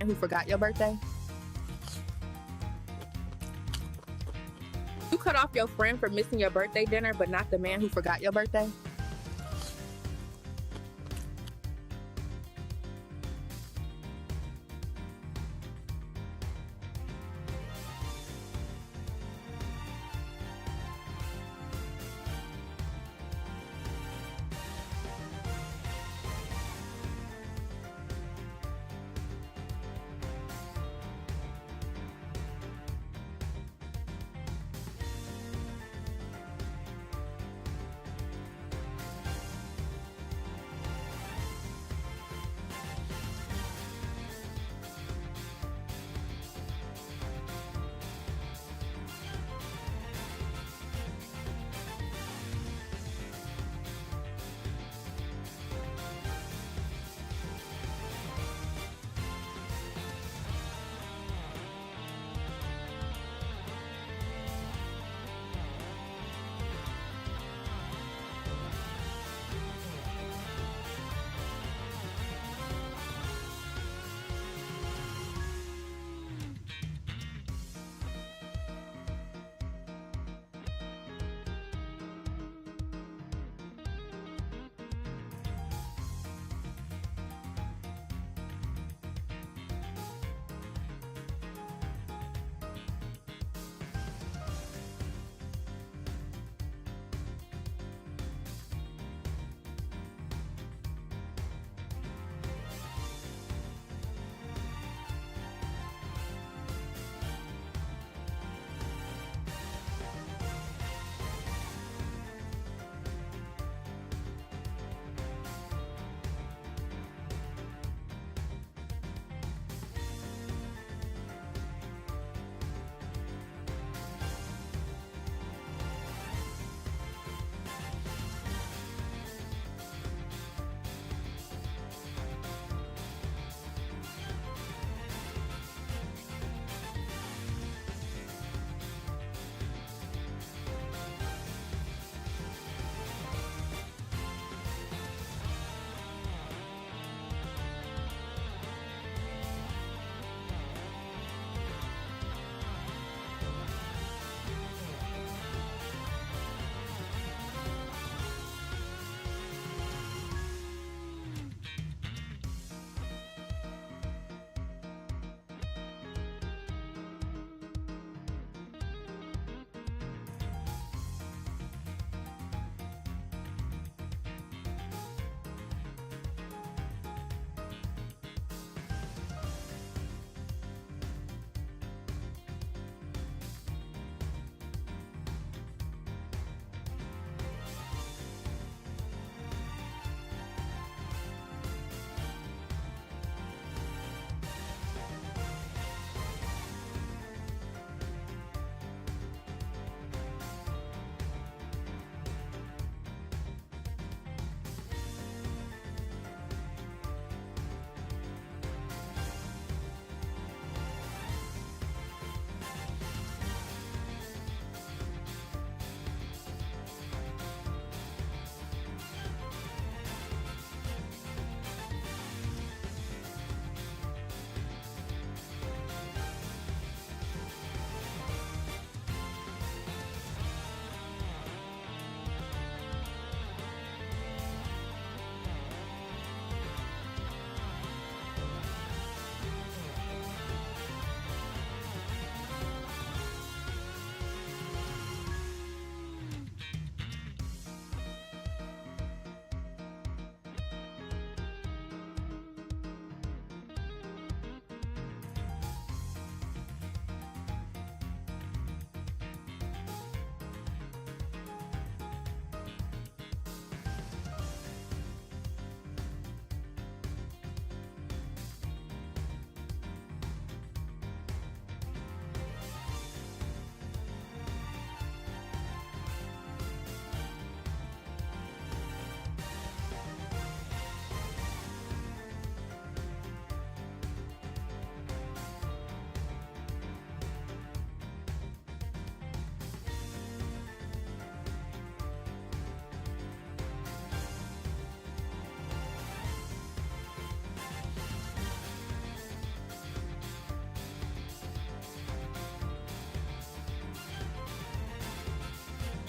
who forgot your birthday? You cut off your friend for missing your birthday dinner, but not the man who forgot your birthday?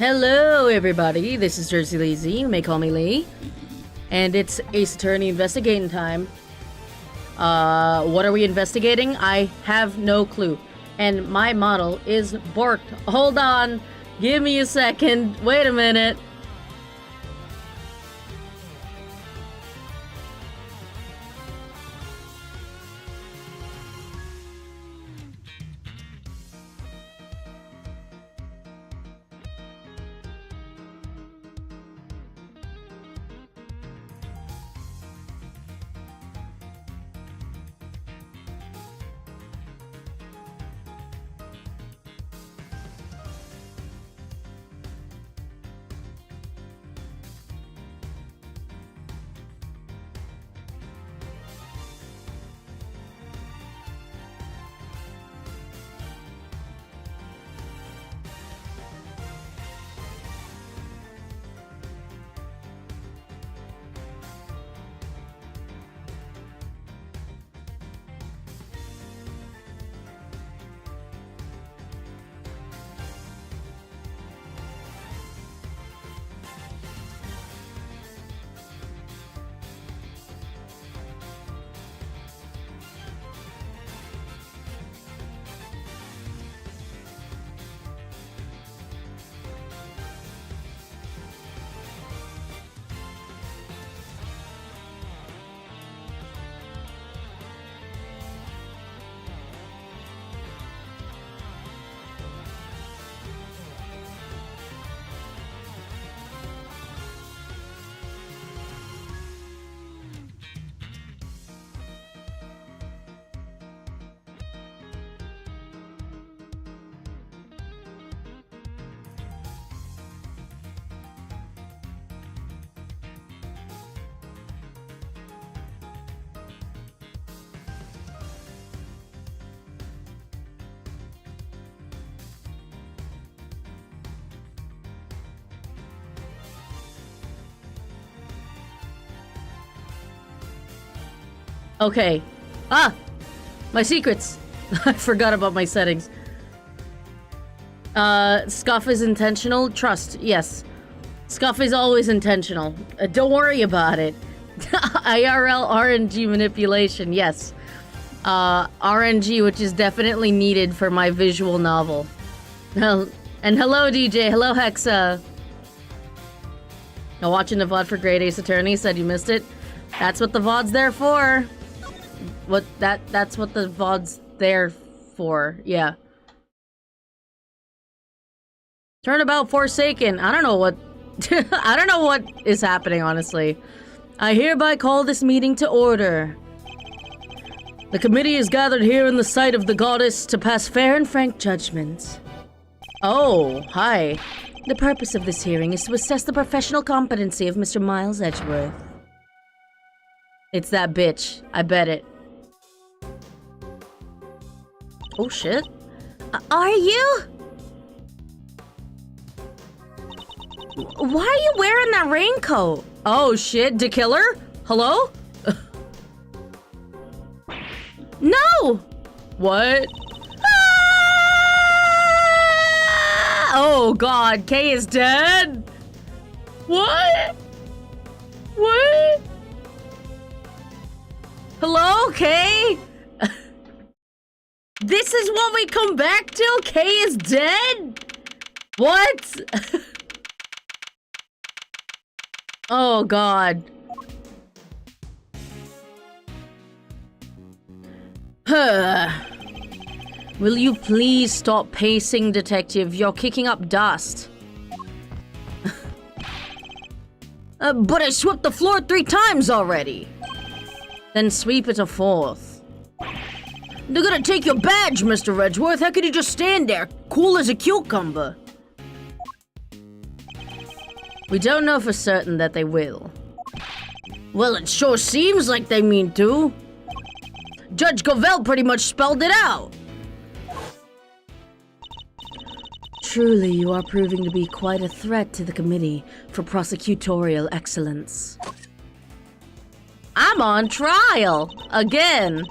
Hello, everybody. This is Jersey Lazy. You may call me Lee. And it's Ace Attorney investigating time. What are we investigating? I have no clue. And my model is borked. Hold on. Give me a second. Wait a minute. Okay. Ah! My secrets! I forgot about my settings. Scuff is intentional. Trust, yes. Scuff is always intentional. Don't worry about it. IRL RNG manipulation, yes. RNG, which is definitely needed for my visual novel. And hello, DJ. Hello, Hexa. Now, watching the VOD for Great Ace Attorney said you missed it. That's what the VOD's there for. That's what the VOD's there for, yeah. Turnabout Forsaken. I don't know what I don't know what is happening, honestly. I hereby call this meeting to order. The committee is gathered here in the sight of the goddess to pass fair and frank judgment. Oh, hi. The purpose of this hearing is to assess the professional competency of Mr. Miles Edgeworth. It's that bitch. I bet it. Oh shit. Are you? Why are you wearing that raincoat? Oh shit, the killer? Hello? No! What? Ah! Oh god, Kay is dead? What? What? Hello, Kay? This is what we come back to? Kay is dead? What? Oh god. Will you please stop pacing, detective? You're kicking up dust. But I swept the floor 3 times already. Then sweep it a 4th. They're gonna take your badge, Mr. Edgeworth. How could you just stand there, cool as a cucumber? We don't know for certain that they will. Well, it sure seems like they mean to. Judge Govell pretty much spelled it out. Truly, you are proving to be quite a threat to the committee for prosecutorial excellence. I'm on trial! Again!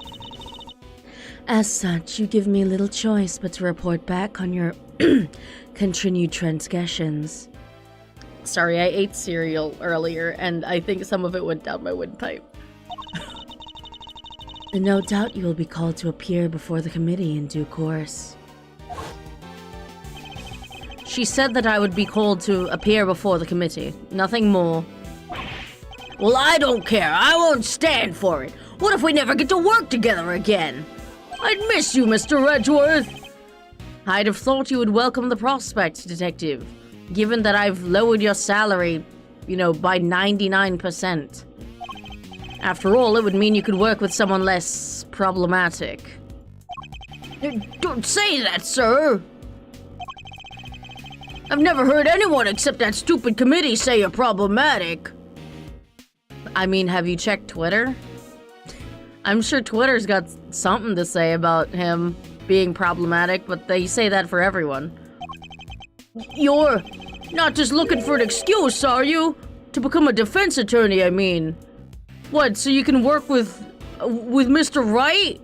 As such, you give me little choice but to report back on your Continued transgressions. Sorry, I ate cereal earlier, and I think some of it went down my windpipe. And no doubt you will be called to appear before the committee in due course. She said that I would be called to appear before the committee. Nothing more. Well, I don't care. I won't stand for it. What if we never get to work together again? I'd miss you, Mr. Edgeworth. I'd have thought you would welcome the prospect, Detective, given that I've lowered your salary, by 99%. After all, it would mean you could work with someone less problematic. Don't say that, sir. I've never heard anyone except that stupid committee say you're problematic. I mean, have you checked Twitter? I'm sure Twitter's got something to say about him being problematic, but they say that for everyone. You're not just looking for an excuse, are you? To become a defense attorney, I mean. What, so you can work with Mr. Wright?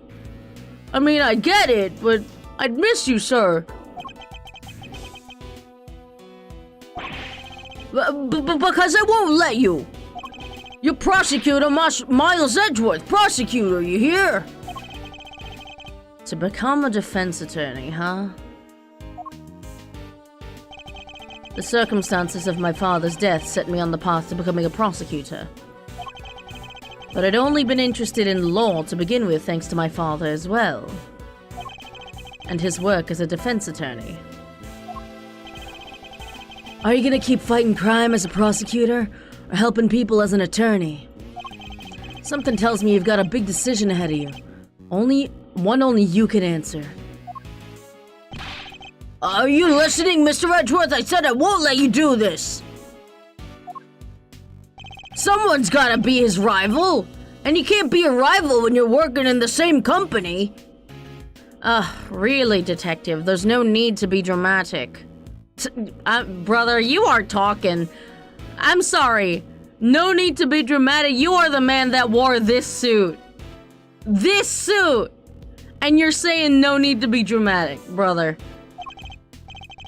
I mean, I get it, but I'd miss you, sir. Because I won't let you. You're Prosecutor Miles Edgeworth. Prosecutor, you hear? To become a defense attorney, huh? The circumstances of my father's death set me on the path to becoming a prosecutor. But I'd only been interested in law to begin with thanks to my father as well. And his work as a defense attorney. Are you gonna keep fighting crime as a prosecutor, or helping people as an attorney? Something tells me you've got a big decision ahead of you. Only you can answer. Are you listening, Mr. Edgeworth? I said I won't let you do this! Someone's gotta be his rival! And you can't be a rival when you're working in the same company! Really, Detective, there's no need to be dramatic. Brother, you are talking. I'm sorry. No need to be dramatic. You are the man that wore this suit. This suit! And you're saying no need to be dramatic, brother.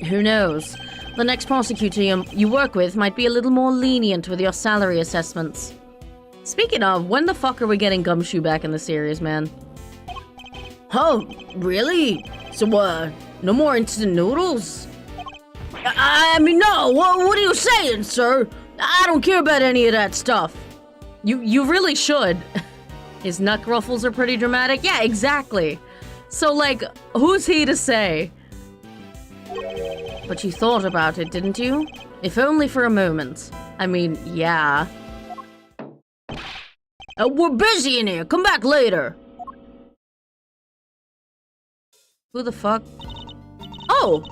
Who knows? The next prosecutor you work with might be a little more lenient with your salary assessments. Speaking of, when the fuck are we getting Gumshoe back in the series, man? Oh, really? So, no more instant noodles? I mean, no! What are you saying, sir? I don't care about any of that stuff. You really should. His neck ruffles are pretty dramatic? Yeah, exactly. So, like, who's he to say? But you thought about it, didn't you? If only for a moment. I mean, yeah. We're busy in here. Come back later. Who the fuck? Oh!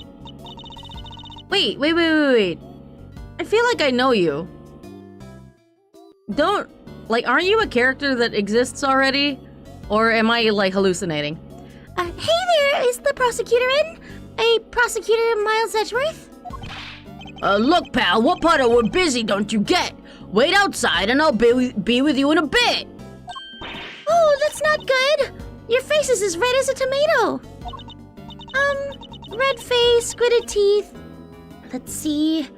Wait. I feel like I know you. Aren't you a character that exists already? Or am I, hallucinating? Hey there, is the prosecutor in? A prosecutor Miles Edgeworth? Look, pal, what part of we're busy don't you get? Wait outside and I'll be with you in a bit. Oh, that's not good. Your face is as red as a tomato. Red face, gritted teeth. Let's see.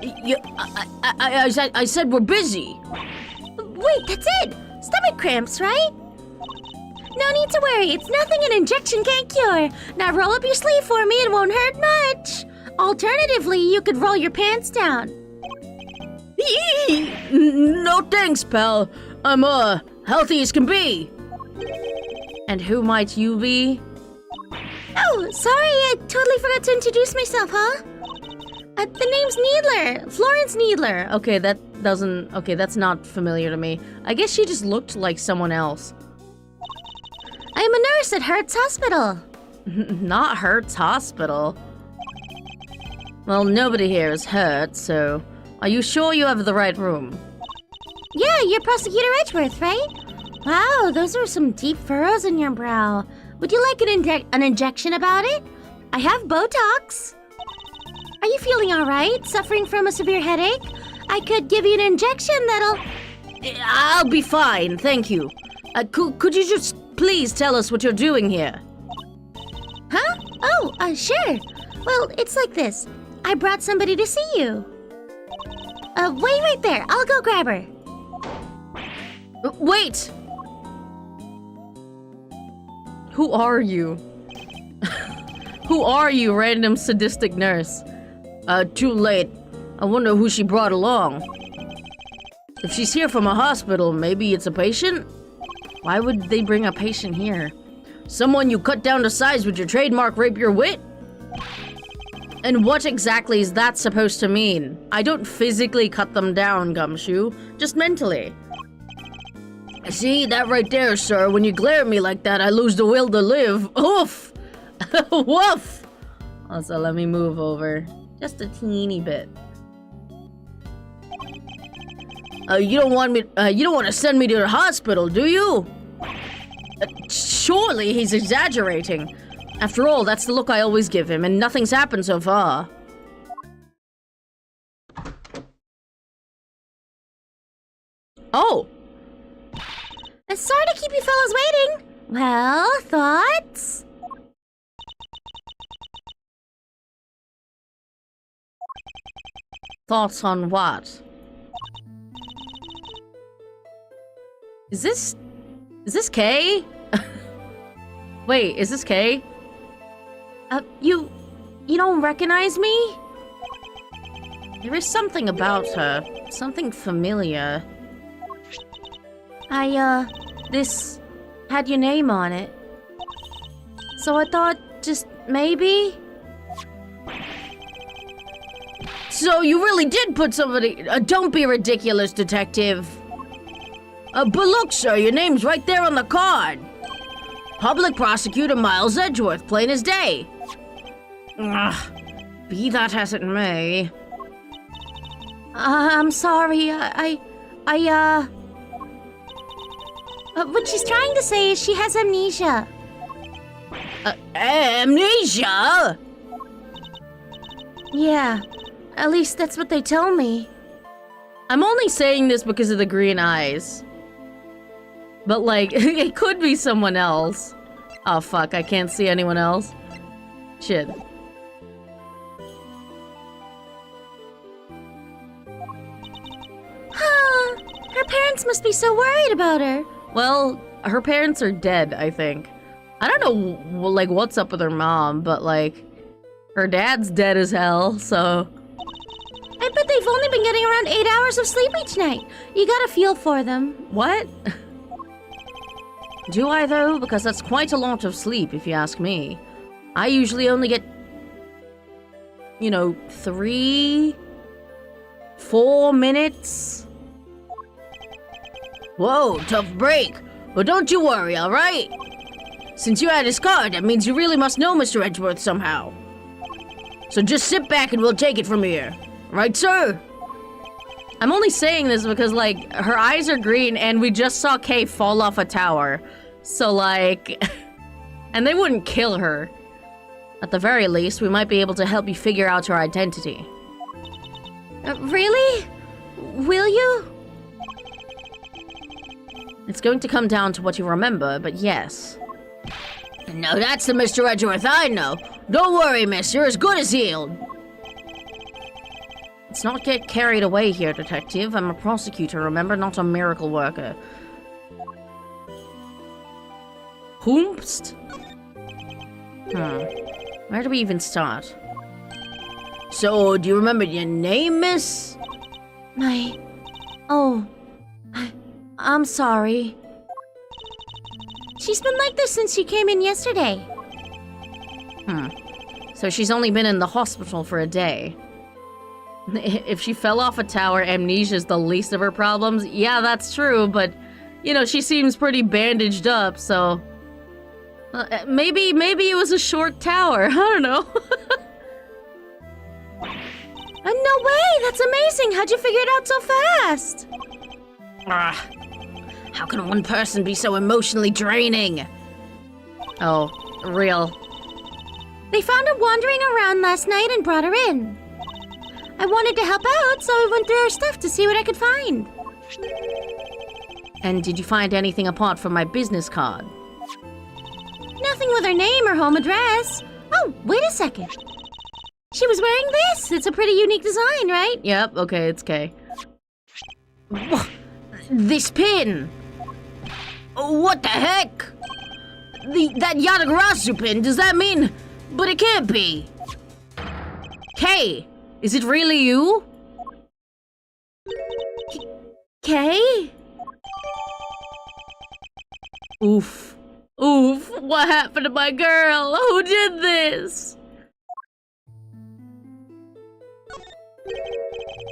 I said we're busy. Wait, that's it. Stomach cramps, right? No need to worry. It's nothing an injection can't cure. Now roll up your sleeve for me. It won't hurt much. Alternatively, you could roll your pants down. No thanks, pal. I'm, healthy as can be. And who might you be? Oh, sorry. I totally forgot to introduce myself, huh? The name's Needler. Florence Needler. Okay, that's not familiar to me. I guess she just looked like someone else. I'm a nurse at Hertz Hospital. Not Hertz Hospital. Well, nobody here is hurt, so... Are you sure you have the right room? Yeah, you're Prosecutor Edgeworth, right? Wow, those are some deep furrows in your brow. Would you like an injection about it? I have Botox. Are you feeling alright? Suffering from a severe headache? I could give you an injection that'll... I'll be fine, thank you. Could you just please tell us what you're doing here? Huh? Oh, sure. Well, it's like this. I brought somebody to see you. Wait right there. I'll go grab her. Wait! Who are you? Who are you, random sadistic nurse? Too late. I wonder who she brought along. If she's here from a hospital, maybe it's a patient? Why would they bring a patient here? Someone you cut down to size with your trademark rapier wit? And what exactly is that supposed to mean? I don't physically cut them down, Gumshoe, just mentally. See, that right there, sir, when you glare at me like that, I lose the will to live. Oof! Woof! Also, let me move over. Just a teeny bit. You don't want to send me to the hospital, do you? Surely he's exaggerating. After all, that's the look I always give him, and nothing's happened so far. Oh! Sorry to keep you fellas waiting. Well, thoughts? Thoughts on what? Is this Kay? Wait, is this Kay? You don't recognize me? There is something about her. Something familiar. This had your name on it. So I thought just maybe. So you really did put somebody... don't be ridiculous, detective. But look, sir, your name's right there on the card. Public Prosecutor Miles Edgeworth, plain as day. Ugh, be that as it may. I'm sorry, what she's trying to say is she has amnesia. Amnesia? Yeah, at least that's what they tell me. I'm only saying this because of the green eyes. But, like, it could be someone else. Oh, fuck, I can't see anyone else. Shit. Huh. Her parents must be so worried about her. Well, her parents are dead, I think. I don't know, like, what's up with her mom, but, like, her dad's dead as hell, so... I bet they've only been getting around 8 hours of sleep each night. You gotta feel for them. What? Do I, though? Because that's quite a lot of sleep, if you ask me. I usually only get, you know, 3... 4 minutes. Whoa, tough break. But don't you worry, alright? Since you had his card, that means you really must know Mr. Edgeworth somehow. So just sit back and we'll take it from here. Right, sir? I'm only saying this because, like, her eyes are green and we just saw Kay fall off a tower. So, like... and they wouldn't kill her. At the very least, we might be able to help you figure out her identity. Really? Will you? It's going to come down to what you remember, but yes. No, that's the Mr. Edgeworth I know. Don't worry, miss. You're as good as healed. Let's not get carried away here, detective. I'm a prosecutor, remember? Not a miracle worker. Whompst? Where do we even start? So, do you remember your name, miss? I'm sorry. She's been like this since she came in yesterday. So she's only been in the hospital for a day. If she fell off a tower, amnesia's the least of her problems. Yeah, that's true, but, you know, she seems pretty bandaged up, so... maybe it was a short tower. I don't know. No way! That's amazing! How'd you figure it out so fast? How can one person be so emotionally draining? Oh, real. They found her wandering around last night and brought her in. I wanted to help out, so I went through her stuff to see what I could find. And did you find anything apart from my business card? Nothing with her name or home address. Oh, wait a second. she was wearing this. It's a pretty unique design, right? Yep, okay, it's Kay. This pin! What the heck? That Yatagarasu pin, does that mean... But it can't be. Kay, is it really you? Kay? Oof. Oof, what happened to my girl? Who did this?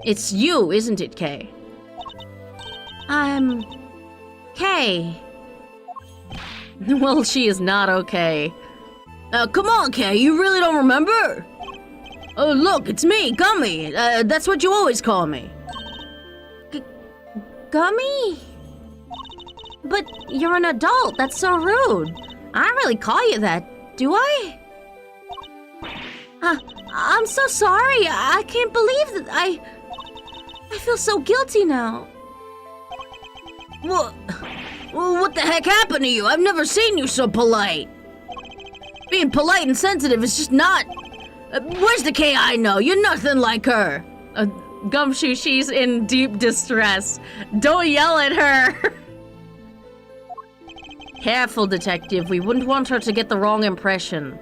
It's you, isn't it, Kay? I'm... Kay. Well, she is not okay. Come on, Kay, you really don't remember? Oh, look, it's me, Gummy. That's what you always call me. Gummy? But you're an adult. That's so rude. I don't really call you that, do I? I'm so sorry. I can't believe that I feel so guilty now. What the heck happened to you? I've never seen you so polite. Being polite and sensitive is just not... where's the Kay I know? You're nothing like her. Gumshoe, she's in deep distress. Don't yell at her. Careful, detective. We wouldn't want her to get the wrong impression.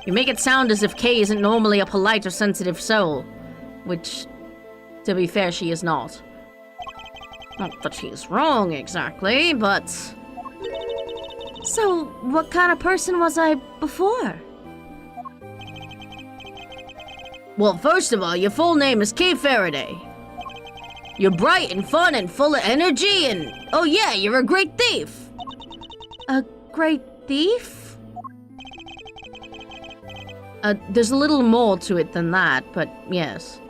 You make it sound as if Kay isn't normally a polite or sensitive soul. Which, to be fair, she is not. Not that she's wrong exactly, but... So, what kind of person was I before? Well, first of all, your full name is Kay Faraday. You're bright and fun and full of energy and... oh yeah, you're a great thief. A great thief? There's a little more to it than that, but yes.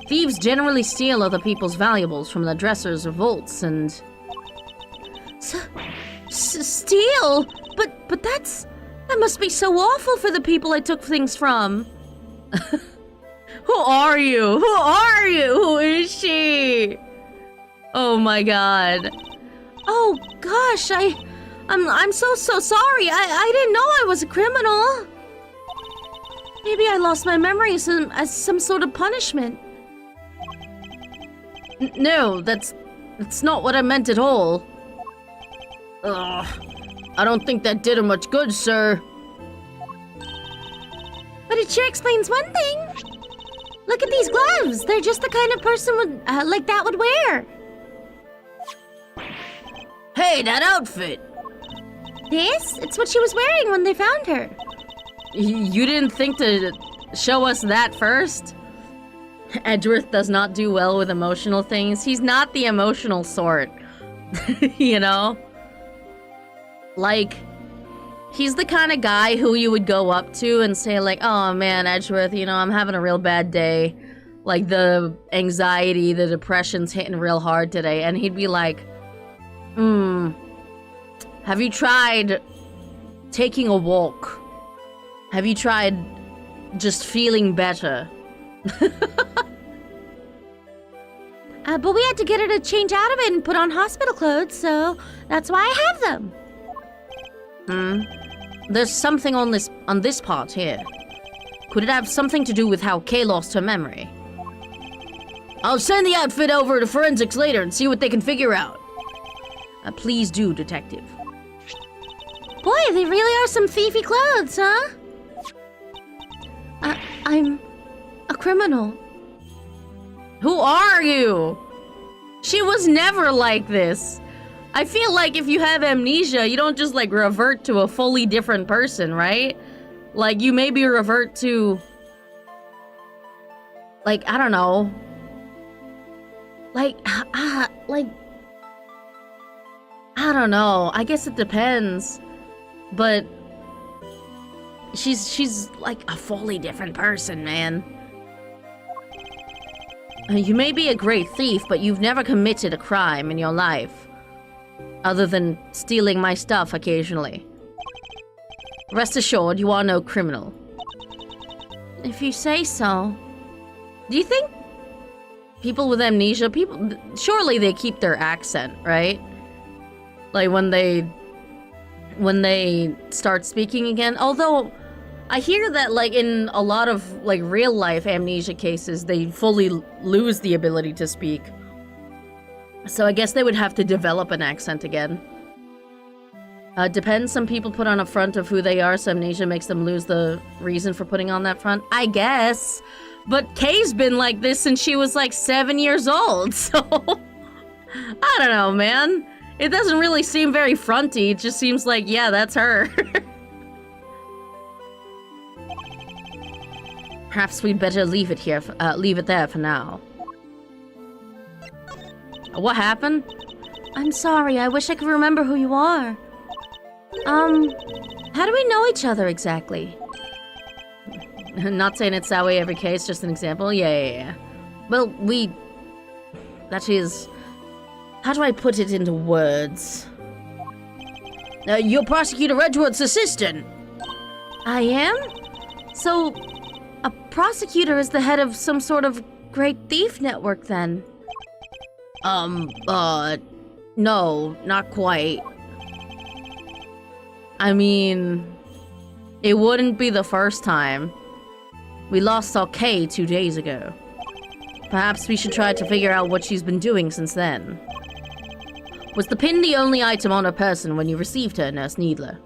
Thieves generally steal other people's valuables from the dressers or vaults and... Steal? But that must be so awful for the people I took things from. Who are you? Who are you? Who is she? Oh my god. Oh gosh, I'm so sorry. I didn't know I was a criminal. Maybe I lost my memory as some sort of punishment. No, that's not what I meant at all. Ugh, I don't think that did her much good, sir. But it sure explains one thing. Look at these gloves. They're just the kind of person like that would wear. Hey, that outfit. This? It's what she was wearing when they found her. You didn't think to show us that first? Edgeworth does not do well with emotional things. He's not the emotional sort. You know? Like, he's the kind of guy who you would go up to and say like, oh man, Edgeworth, you know, I'm having a real bad day. Like, the anxiety, the depression's hitting real hard today. And he'd be like, have you tried taking a walk? Have you tried just feeling better? But we had to get her to change out of it and put on hospital clothes, so that's why I have them. There's something on this part here. Could it have something to do with how Kay lost her memory? I'll send the outfit over to forensics later and see what they can figure out. Please do, detective. Boy, they really are some thiefy clothes, huh? I'm a criminal. Who are you? She was never like this. I feel like if you have amnesia, you don't just like revert to a fully different person, right? Like you maybe revert to, like, I don't know. Like, I don't know. I guess it depends. But she's like a fully different person, man. You may be a great thief, but you've never committed a crime in your life. Other than stealing my stuff occasionally. Rest assured, you are no criminal. If you say so. Do you think people with amnesia, surely they keep their accent, right? Like when they start speaking again. Although, I hear that, like, in a lot of, like, real-life amnesia cases, they fully lose the ability to speak. So I guess they would have to develop an accent again. Depends, some people put on a front of who they are, so amnesia makes them lose the reason for putting on that front. I guess. But Kay's been like this since she was, like, 7 years old, so... I don't know, man. It doesn't really seem very fronty, it just seems like, yeah, that's her. Perhaps we'd better leave it here, leave it there for now. What happened? I'm sorry, I wish I could remember who you are. How do we know each other exactly? Not saying it's that way every case, just an example. Yeah. Well, that is... How do I put it into words? You're Prosecutor Edgeworth's assistant. I am? So, a prosecutor is the head of some sort of great thief network, then? No, not quite. I mean, it wouldn't be the first time. We lost our Kay 2 days ago. Perhaps we should try to figure out what she's been doing since then. Was the pin the only item on her person when you received her, Nurse Needler?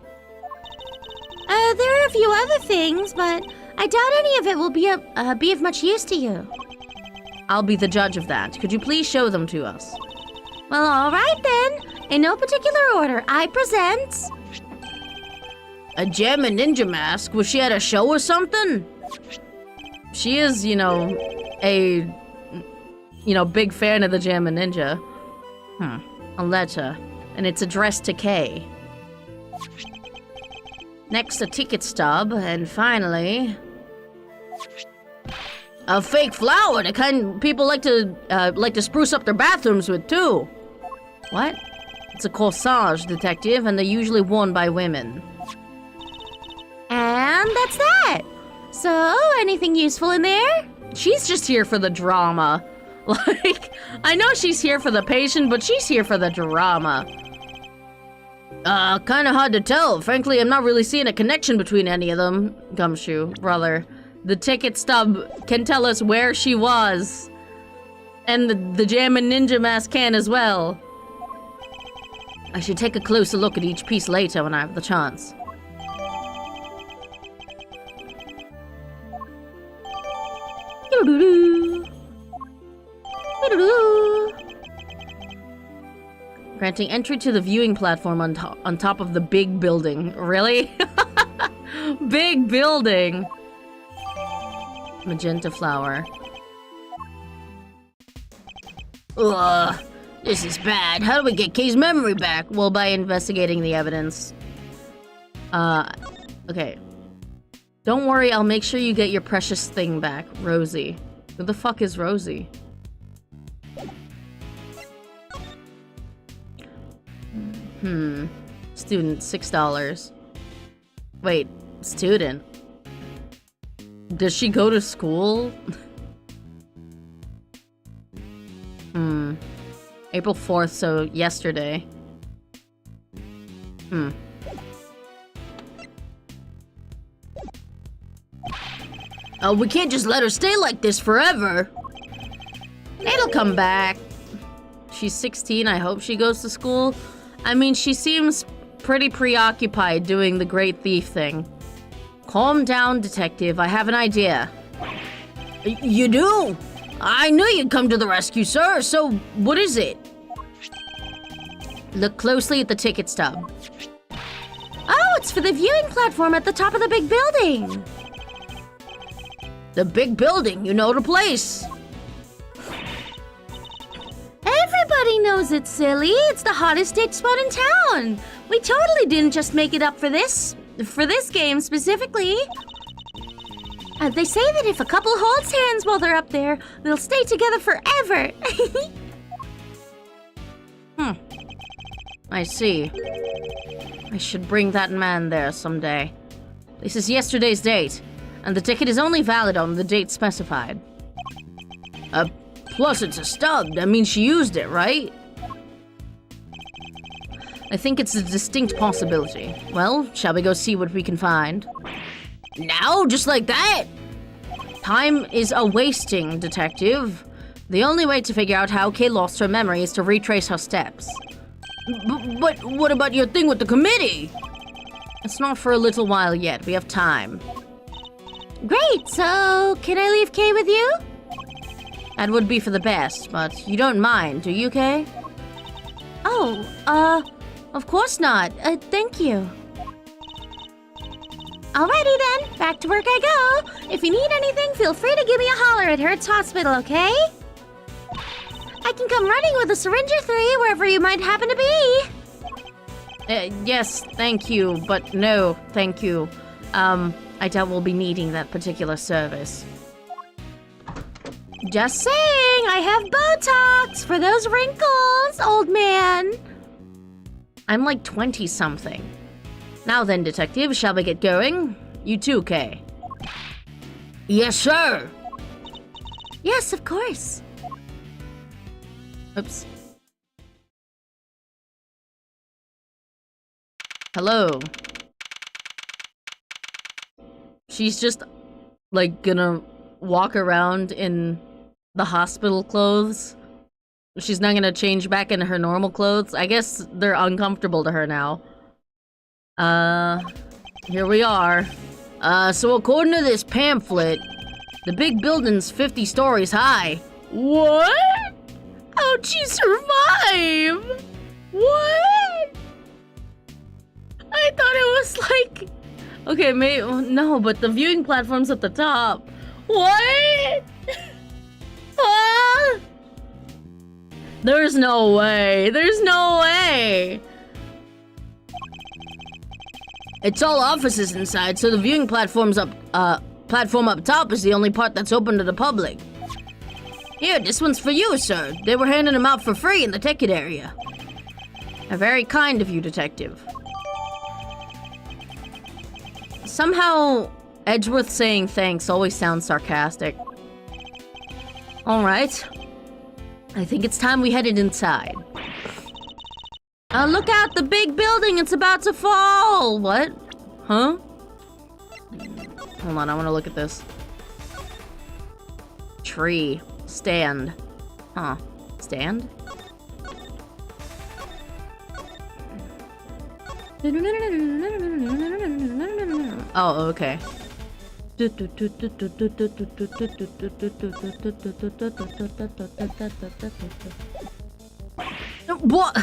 There are a few other things, but I doubt any of it will be of much use to you. I'll be the judge of that. Could you please show them to us? Well, all right then. In no particular order, I present... A gem and ninja mask? Was she at a show or something? She is, you know, big fan of the gem and ninja. A letter. And it's addressed to Kay. Next, a ticket stub. And finally... a fake flower, the kind people like to spruce up their bathrooms with, too. What? It's a corsage, detective, and they're usually worn by women. And that's that. So, anything useful in there? She's just here for the drama. Like, I know she's here for the patient, but she's here for the drama. Kinda hard to tell. Frankly, I'm not really seeing a connection between any of them. Gumshoe, brother. The ticket stub can tell us where she was. And the Jam and Ninja Mask can as well. I should take a closer look at each piece later when I have the chance. Granting entry to the viewing platform on top of the big building. Really? Big building! Magenta flower. Ugh, this is bad. How do we get Kay's memory back? Well, by investigating the evidence. Okay. Don't worry, I'll make sure you get your precious thing back. Rosie. Who the fuck is Rosie? Student, $6. Wait, student? Does she go to school? April 4th, so yesterday. We can't just let her stay like this forever. It'll come back. She's 16, I hope she goes to school. I mean, she seems pretty preoccupied doing the great thief thing. Calm down, detective. I have an idea. You do? I knew you'd come to the rescue, sir. So, what is it? Look closely at the ticket stub. Oh, it's for the viewing platform at the top of the big building. The big building, you know the place. Everybody knows it, silly. It's the hottest date spot in town. We totally didn't just make it up for this game specifically. They say that if a couple holds hands while they're up there, they'll stay together forever. I see. I should bring that man there someday. This is yesterday's date, and the ticket is only valid on the date specified. Plus it's a stub. That means she used it, right? I think it's a distinct possibility. Well, shall we go see what we can find? Now, just like that? Time is a-wasting, Detective. The only way to figure out how Kay lost her memory is to retrace her steps. But what about your thing with the committee? It's not for a little while yet. We have time. Great, so can I leave Kay with you? That would be for the best, but you don't mind, do you, Kay? Oh, of course not. Thank you. Alrighty then, back to work I go. If you need anything, feel free to give me a holler at Hertz Hospital, okay? I can come running with a syringe or 3 wherever you might happen to be. Yes, thank you, but no, thank you. I doubt we'll be needing that particular service. Just saying, I have Botox for those wrinkles, old man. I'm like 20-something. Now then, Detective, shall we get going? You too, Kay. Yes, sir. Yes, of course. Oops. Hello. She's just, like, gonna walk around in the hospital clothes. She's not gonna change back into her normal clothes. I guess they're uncomfortable to her now. Here we are. So according to this pamphlet, the big building's 50 stories high. What? How'd she survive? What? I thought it was like... Okay, maybe... No, but the viewing platform's at the top. What? There's no way. There's no way. It's all offices inside, so the viewing platform up top is the only part that's open to the public. Here, this one's for you, sir. They were handing them out for free in the ticket area. Very kind of you, Detective. Somehow, Edgeworth saying thanks always sounds sarcastic. Alright. I think it's time we headed inside. Look out, the big building, it's about to fall! What? Huh? Hold on, I want to look at this. Tree. Stand. Huh. Stand? Oh, okay. What?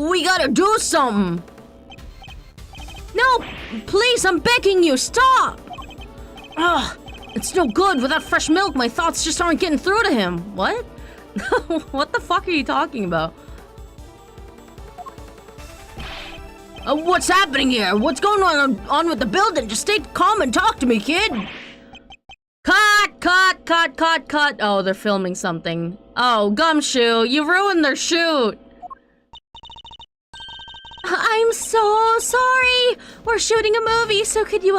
We gotta do something! No! Please, I'm begging you, stop! Ugh, it's no good. Without fresh milk, my thoughts just aren't getting through to him. What? What the fuck are you talking about? What's happening here? What's going on with the building? Just stay calm and talk to me, kid! Cut! Oh, they're filming something. Oh, Gumshoe, you ruined their shoot! I'm so sorry. We're shooting a movie, so could you,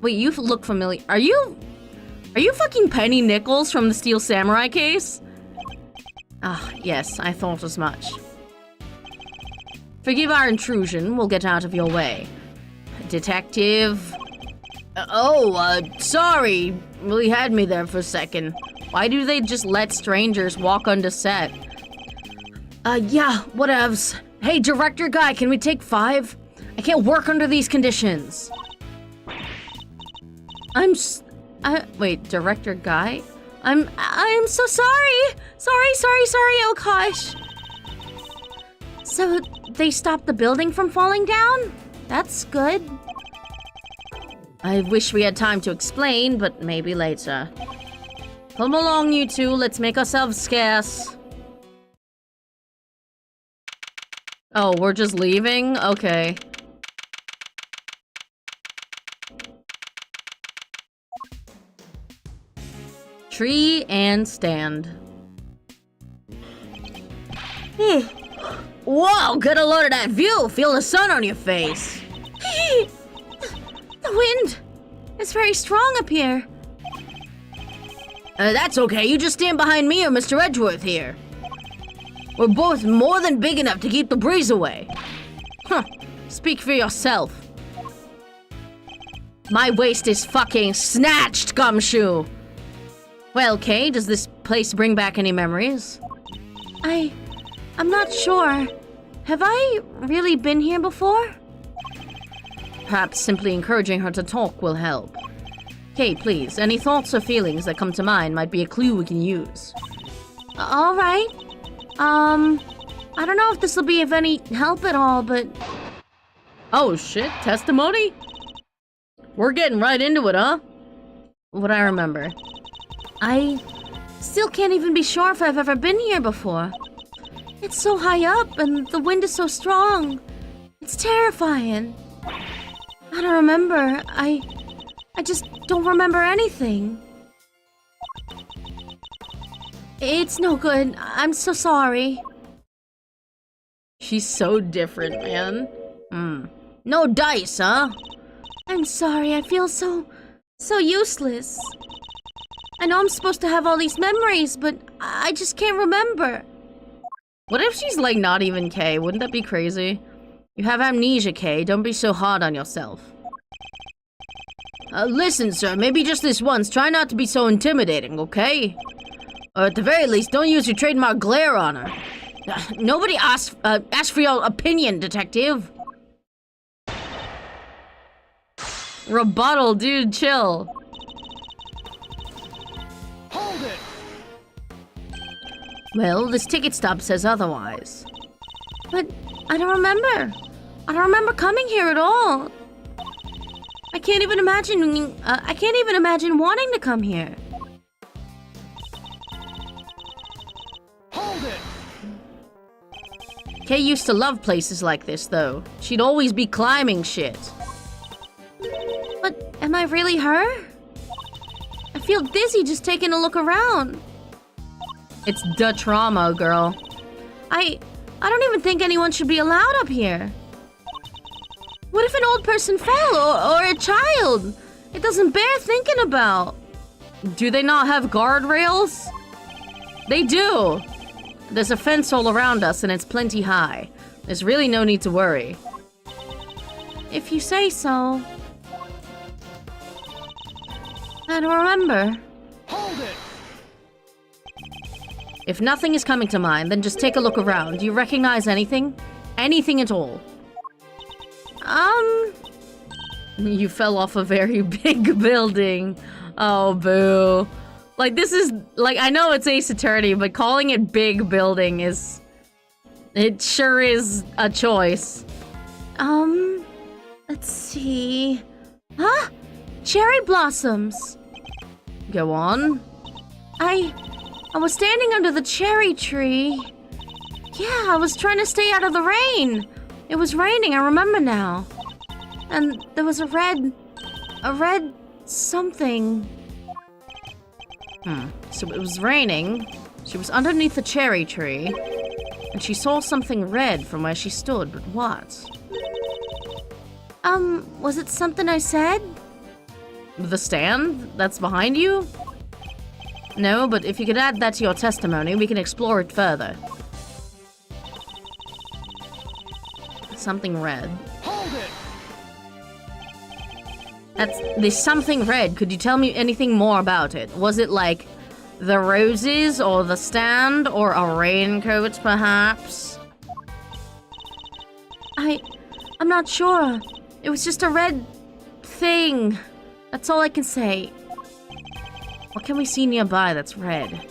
Wait, you look familiar. Are you fucking Penny Nichols from the Steel Samurai case? Ah, yes, I thought as much. Forgive our intrusion, we'll get out of your way. Detective... sorry. Really had me there for a second. Why do they just let strangers walk onto set? Yeah, whatevs. Hey, director guy, can we take 5? I can't work under these conditions. Wait, director guy? I'm so sorry. Sorry, oh gosh. So, they stopped the building from falling down? That's good. I wish we had time to explain, but maybe later. Come along, you two. Let's make ourselves scarce. Oh, we're just leaving? Okay. Tree and stand. Whoa, get a load of that view. Feel the sun on your face. The wind is very strong up here. That's okay. You just stand behind me or Mr. Edgeworth here. We're both more than big enough to keep the breeze away. Huh. Speak for yourself. My waist is fucking snatched, Gumshoe! Well, Kay, does this place bring back any memories? I'm not sure. Have I really been here before? Perhaps simply encouraging her to talk will help. Kay, please, any thoughts or feelings that come to mind might be a clue we can use. All right. I don't know if this will be of any help at all, but... Oh shit, testimony? We're getting right into it, huh? What I remember. I still can't even be sure if I've ever been here before. It's so high up and the wind is so strong. It's terrifying. I don't remember. I just don't remember anything. It's no good. I'm so sorry. She's so different, man. No dice, huh? I'm sorry. I feel so useless. I know I'm supposed to have all these memories, but I just can't remember. What if she's like not even Kay? Wouldn't that be crazy? You have amnesia, Kay. Don't be so hard on yourself. Listen, sir, maybe just this once, try not to be so intimidating, okay? Or at the very least, don't use your trademark glare on her. Nobody asked for your opinion, detective. Rebuttal, dude, chill. Hold it! Well, this ticket stub says otherwise. But I don't remember. I don't remember coming here at all. I can't even imagine wanting to come here. Hold it! Kay used to love places like this, though. She'd always be climbing shit. But am I really her? I feel dizzy just taking a look around. It's the trauma, girl. I don't even think anyone should be allowed up here. What if an old person fell or a child? It doesn't bear thinking about. Do they not have guardrails? They do. There's a fence all around us and it's plenty high. There's really no need to worry. If you say so. I don't remember. Hold it! If nothing is coming to mind, then just take a look around. Do you recognize anything? Anything at all? You fell off a very big building. Oh, boo. Like, this is... Like, I know it's Ace Attorney, but calling it big building is... It sure is a choice. Let's see... Huh? Cherry blossoms. Go on. I was standing under the cherry tree. Yeah, I was trying to stay out of the rain. It was raining, I remember now. And there was a red something. So it was raining. She was underneath the cherry tree. And she saw something red from where she stood, but what? Was it something I said? The stand that's behind you? No, but if you could add that to your testimony, we can explore it further. Something red. Hold it! There's something red. Could you tell me anything more about it? Was it like the roses or the stand or a raincoat, perhaps? I'm not sure. It was just a red thing. That's all I can say. What can we see nearby that's red?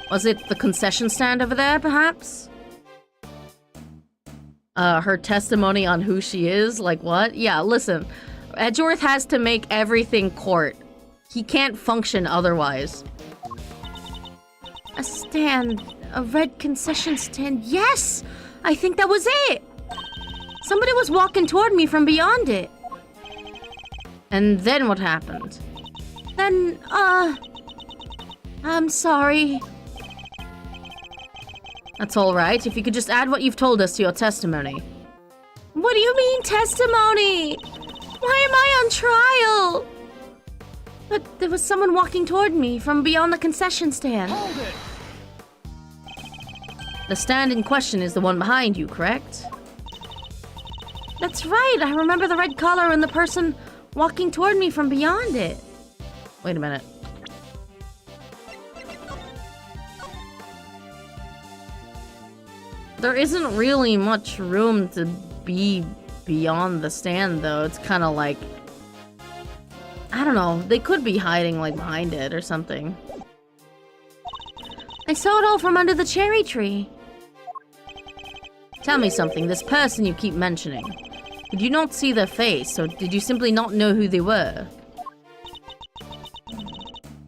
Was it the concession stand over there, perhaps? Her testimony on who she is? Like what? Yeah, listen. Edgeworth has to make everything court. He can't function otherwise. A stand. A red concession stand. Yes! I think that was it! Somebody was walking toward me from beyond it. And then what happened? Then, I'm sorry. That's alright. If you could just add what you've told us to your testimony. What do you mean, testimony? Why am I on trial? But there was someone walking toward me from beyond the concession stand. Hold it! The stand in question is the one behind you, correct? That's right. I remember the red collar and the person walking toward me from beyond it. Wait a minute. There isn't really much room to be beyond the stand, though. It's kind of like... I don't know. They could be hiding, like, behind it or something. I saw it all from under the cherry tree. Tell me something. This person you keep mentioning. Did you not see their face, or did you simply not know who they were?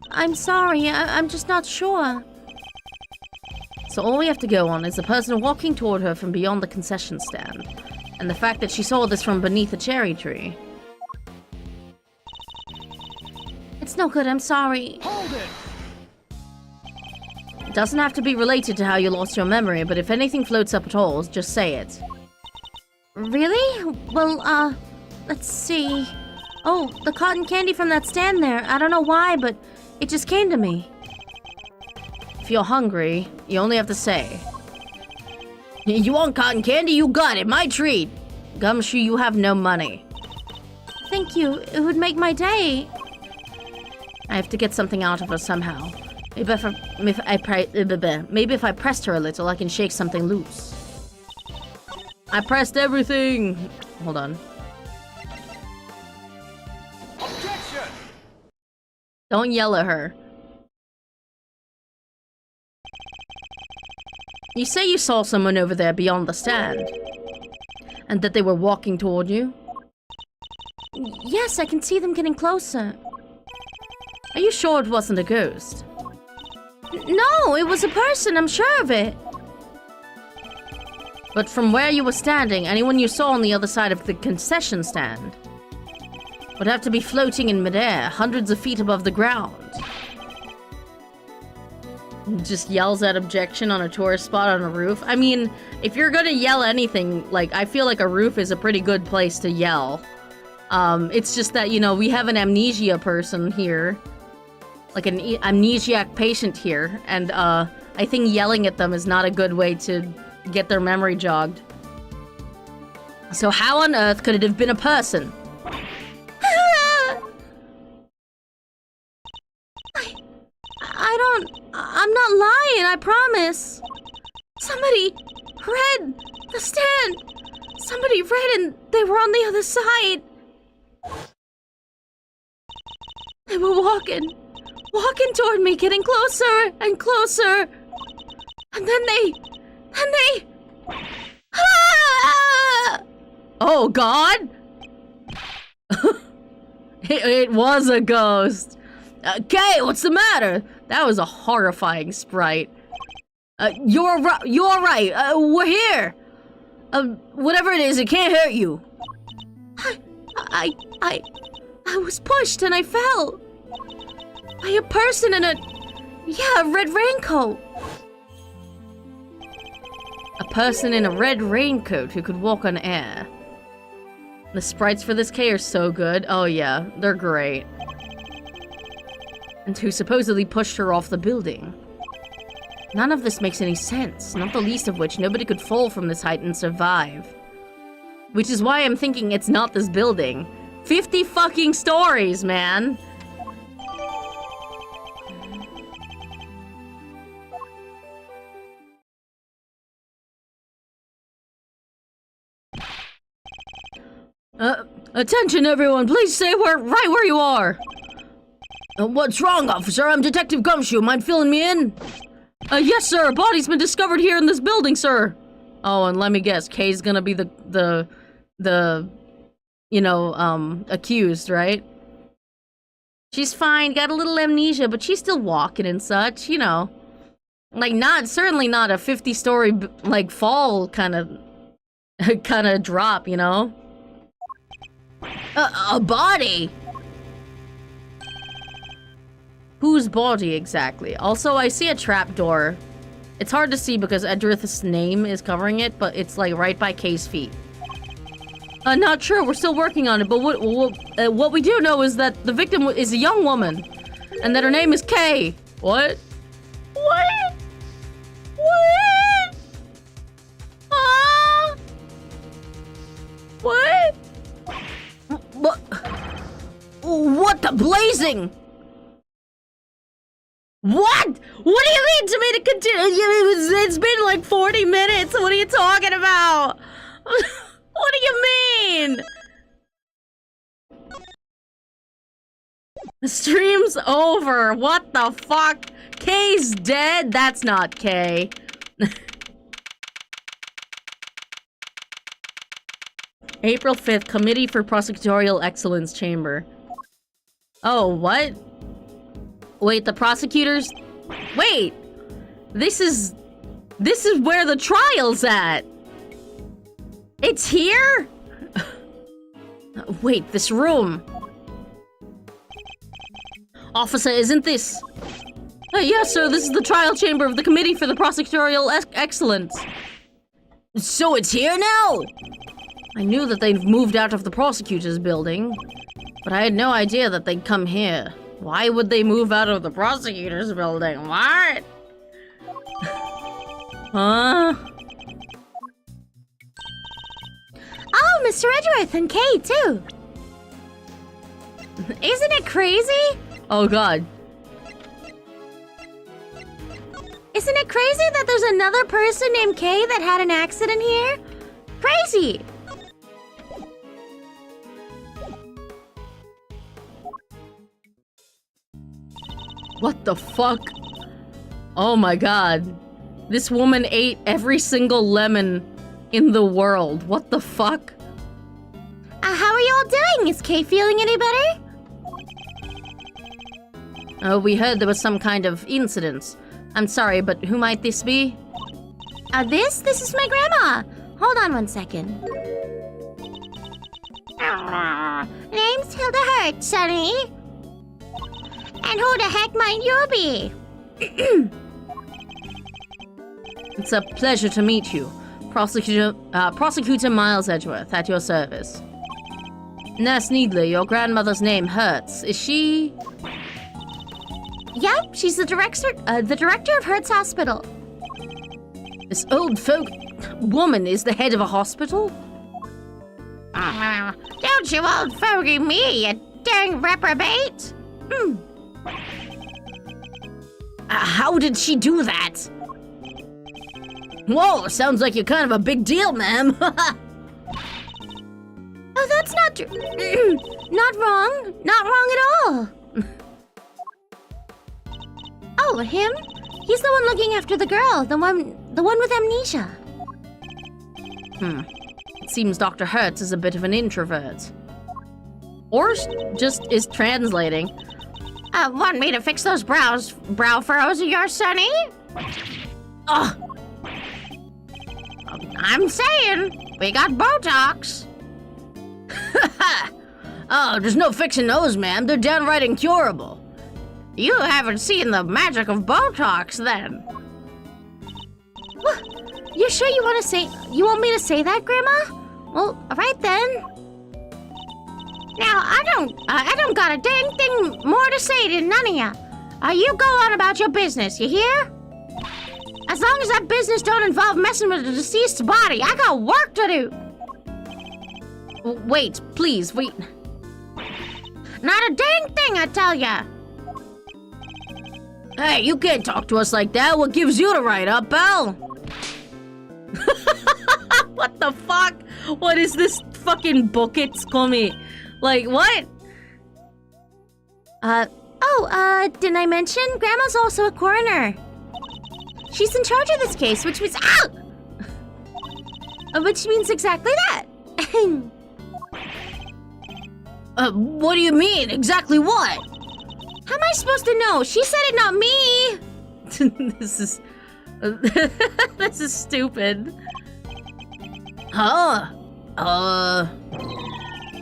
I'm sorry, I'm just not sure. So all we have to go on is the person walking toward her from beyond the concession stand, and the fact that she saw this from beneath a cherry tree. It's no good, I'm sorry. Hold it! It doesn't have to be related to how you lost your memory, but if anything floats up at all, just say it. Really? Well, let's see. Oh, the cotton candy from that stand there. I don't know why, but it just came to me. If you're hungry, you only have to say. You want cotton candy? You got it, my treat! Gumshoe, you have no money. Thank you, it would make my day. I have to get something out of her somehow. Maybe if I pressed her a little, I can shake something loose. I pressed everything! Hold on. Objection! Don't yell at her. You say you saw someone over there beyond the stand. And that they were walking toward you? Yes, I can see them getting closer. Are you sure it wasn't a ghost? No, it was a person, I'm sure of it. But from where you were standing, anyone you saw on the other side of the concession stand would have to be floating in midair, hundreds of feet above the ground. Just yells at objection on a tourist spot on a roof. I mean, if you're gonna yell anything, like, I feel like a roof is a pretty good place to yell. It's just that, you know, we have an amnesia person here. Like an amnesiac patient here, and, I think yelling at them is not a good way to get their memory jogged. So how on earth could it have been a person? I'm not lying, I promise. Somebody read the stand. Somebody read and they were on the other side. They were walking toward me, getting closer and closer. And then they... Ah! Oh, God! it was a ghost. Okay, what's the matter? That was a horrifying sprite. You're right. We're here. Whatever it is, it can't hurt you. I was pushed and I fell. By a person in a red raincoat. A person in a red raincoat who could walk on air. The sprites for this K are so good. Oh yeah, they're great. And who supposedly pushed her off the building. None of this makes any sense, not the least of which nobody could fall from this height and survive. Which is why I'm thinking it's not this building. 50 fucking stories, man! Attention everyone, please stay right where you are! What's wrong, officer? I'm Detective Gumshoe. Mind filling me in? Yes, sir. A body's been discovered here in this building, sir. Oh, and let me guess. Kay's gonna be the accused, right? She's fine. Got a little amnesia, but she's still walking and such, you know. Like, certainly not a 50-story, like, fall kind of drop, you know? A body? Whose body exactly? Also, I see a trapdoor. It's hard to see because Edrith's name is covering it, but it's like right by Kay's feet. Not sure. We're still working on it, but what we do know is that the victim is a young woman, and that her name is Kay. What? What? What? What? What? What the blazing? What? What do you mean to me to continue? It's been like 40 minutes. What are you talking about? What do you mean? The stream's over. What the fuck? Kay's dead? That's not Kay. April 5th, Committee for Prosecutorial Excellence Chamber. Oh, what? Wait, the prosecutors? Wait! This is where the trial's at! It's here? Wait, this room. Officer, isn't this? Yes, sir, this is the trial chamber of the Committee for the Prosecutorial Excellence. So it's here now? I knew that they'd moved out of the prosecutor's building, but I had no idea that they'd come here. Why would they move out of the prosecutor's building? What? Huh? Oh, Mr. Edgeworth and Kay, too. Isn't it crazy? Oh, God. Isn't it crazy that there's another person named Kay that had an accident here? Crazy! What the fuck? Oh my god. This woman ate every single lemon in the world. What the fuck? How are you all doing? Is Kay feeling any better? Oh, we heard there was some kind of incident. I'm sorry, but who might this be? This is my grandma. Hold on one second. Name's Hilda Hurt, Sonny. And who the heck might you be? It's a pleasure to meet you. Prosecutor Miles Edgeworth, at your service. Nurse Needley, your grandmother's name Hurts. Is she... Yep, she's the director of Hurts Hospital. This old folk woman is the head of a hospital? Don't you old fogey me, you dang reprobate! How did she do that? Whoa, sounds like you're kind of a big deal, ma'am. Oh, that's not true. Not wrong. Not wrong at all. Oh, him? He's the one looking after the girl, the one with amnesia. It seems Dr. Hertz is a bit of an introvert. Or just is translating. Want me to fix those brow furrows of yours, Sonny? Ugh. I'm saying, we got Botox. Oh, there's no fixing those, ma'am. They're downright incurable. You haven't seen the magic of Botox, then. What? You sure you want me to say that, Grandma? Well, all right then. Now, I don't got a dang thing more to say to none of ya. You go on about your business, you hear? As long as that business don't involve messing with the deceased's body, I got work to do. Wait, please, wait. Not a dang thing, I tell ya. Hey, you can't talk to us like that. What gives you the right up, pal? What the fuck? What is this fucking buckets call me? Like, what? Didn't I mention? Grandma's also a coroner. She's in charge of this case, which means... Ow! Which means exactly that. What do you mean? Exactly what? How am I supposed to know? She said it, not me. This is... this is stupid. Huh?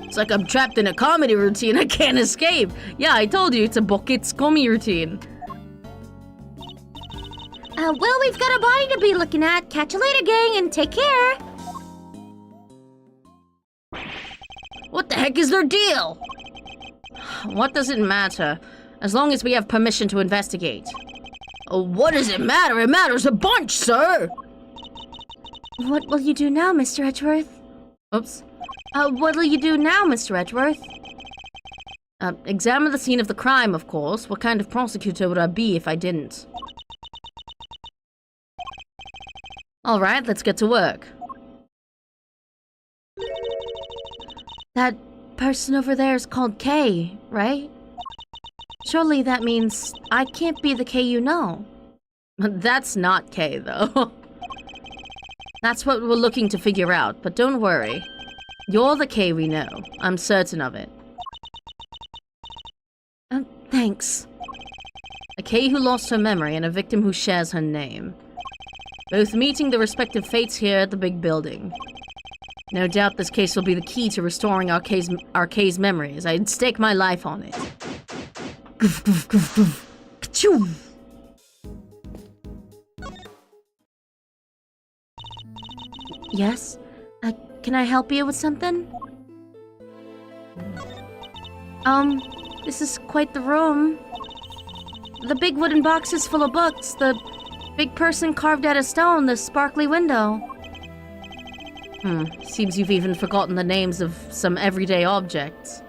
It's like I'm trapped in a comedy routine I can't escape. Yeah, I told you, it's a bucket scummy routine. Well, we've got a body to be looking at. Catch you later, gang, and take care. What the heck is their deal? What does it matter? As long as we have permission to investigate. What does it matter? It matters a bunch, sir! What will you do now, Mr. Edgeworth? Oops. What will you do now, Mr. Edgeworth? Examine the scene of the crime, of course. What kind of prosecutor would I be if I didn't? Alright, let's get to work. That person over there is called Kay, right? Surely that means I can't be the Kay you know. That's not Kay, though. That's what we're looking to figure out, but don't worry. You're the Kay we know. I'm certain of it. Thanks. A Kay who lost her memory and a victim who shares her name. Both meeting the respective fates here at the big building. No doubt this case will be the key to restoring our Kay's memories. I'd stake my life on it. Goof, goof, goof, goof. Ka-choo! Yes? Can I help you with something? This is quite the room. The big wooden box is full of books. The big person carved out of stone, the sparkly window. Seems you've even forgotten the names of some everyday objects.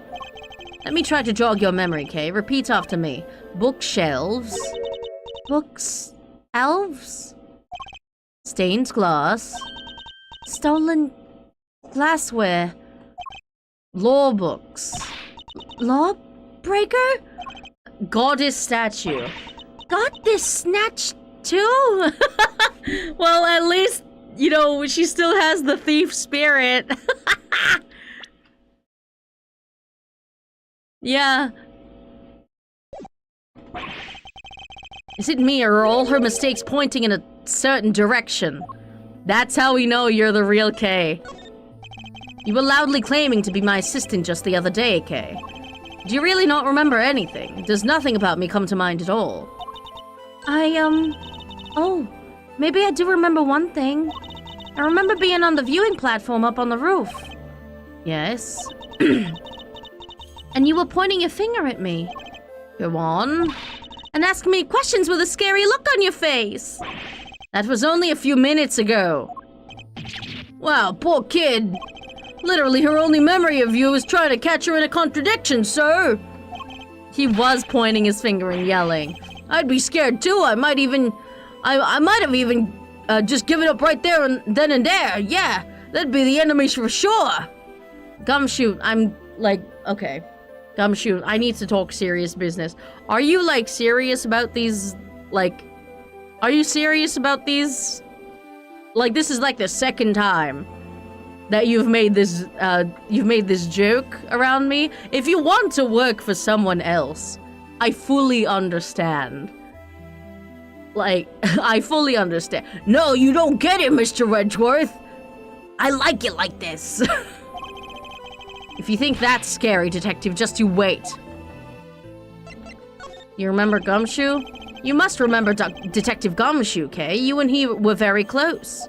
Let me try to jog your memory, Kay. Repeat after me. Bookshelves. Books... elves? Stained glass. Stolen... glassware. Law books. Lawbreaker? Goddess statue. Got this snatched too? Well, at least, you know, she still has the thief spirit. Yeah. Is it me, or are all her mistakes pointing in a certain direction? That's how we know you're the real Kay. You were loudly claiming to be my assistant just the other day, Kay. Do you really not remember anything? Does nothing about me come to mind at all? Oh, maybe I do remember one thing. I remember being on the viewing platform up on the roof. Yes. And you were pointing your finger at me. Go on. And asking me questions with a scary look on your face. That was only a few minutes ago. Wow, poor kid. Literally, her only memory of you is trying to catch her in a contradiction, sir. He was pointing his finger and yelling. I'd be scared too. I might have even just given up right there and then and there. Yeah, that'd be the enemy for sure. Gumshoe, I'm like, okay. Gumshoe, I need to talk serious business. Are you like serious about these, like, are you serious about these? Like, this is like the second time that you've made this joke around me. If you want to work for someone else, I fully understand. Like, I fully understand. No, you don't get it, Mr. Edgeworth. I like it like this. If you think that's scary, Detective, just you wait. You remember Gumshoe? You must remember Detective Gumshoe, Kay. You and he were very close.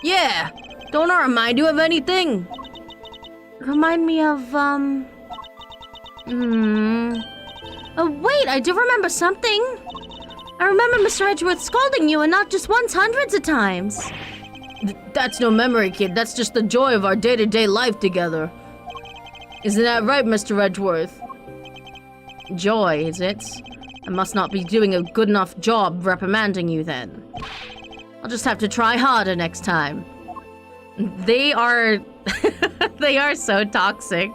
Yeah. Don't I remind you of anything? Remind me of, Oh, wait, I do remember something. I remember Mr. Edgeworth scolding you, and not just once, hundreds of times. That's no memory, kid. That's just the joy of our day-to-day life together. Isn't that right, Mr. Edgeworth? Joy, is it? I must not be doing a good enough job reprimanding you, then. I'll just have to try harder next time. They are... they are so toxic.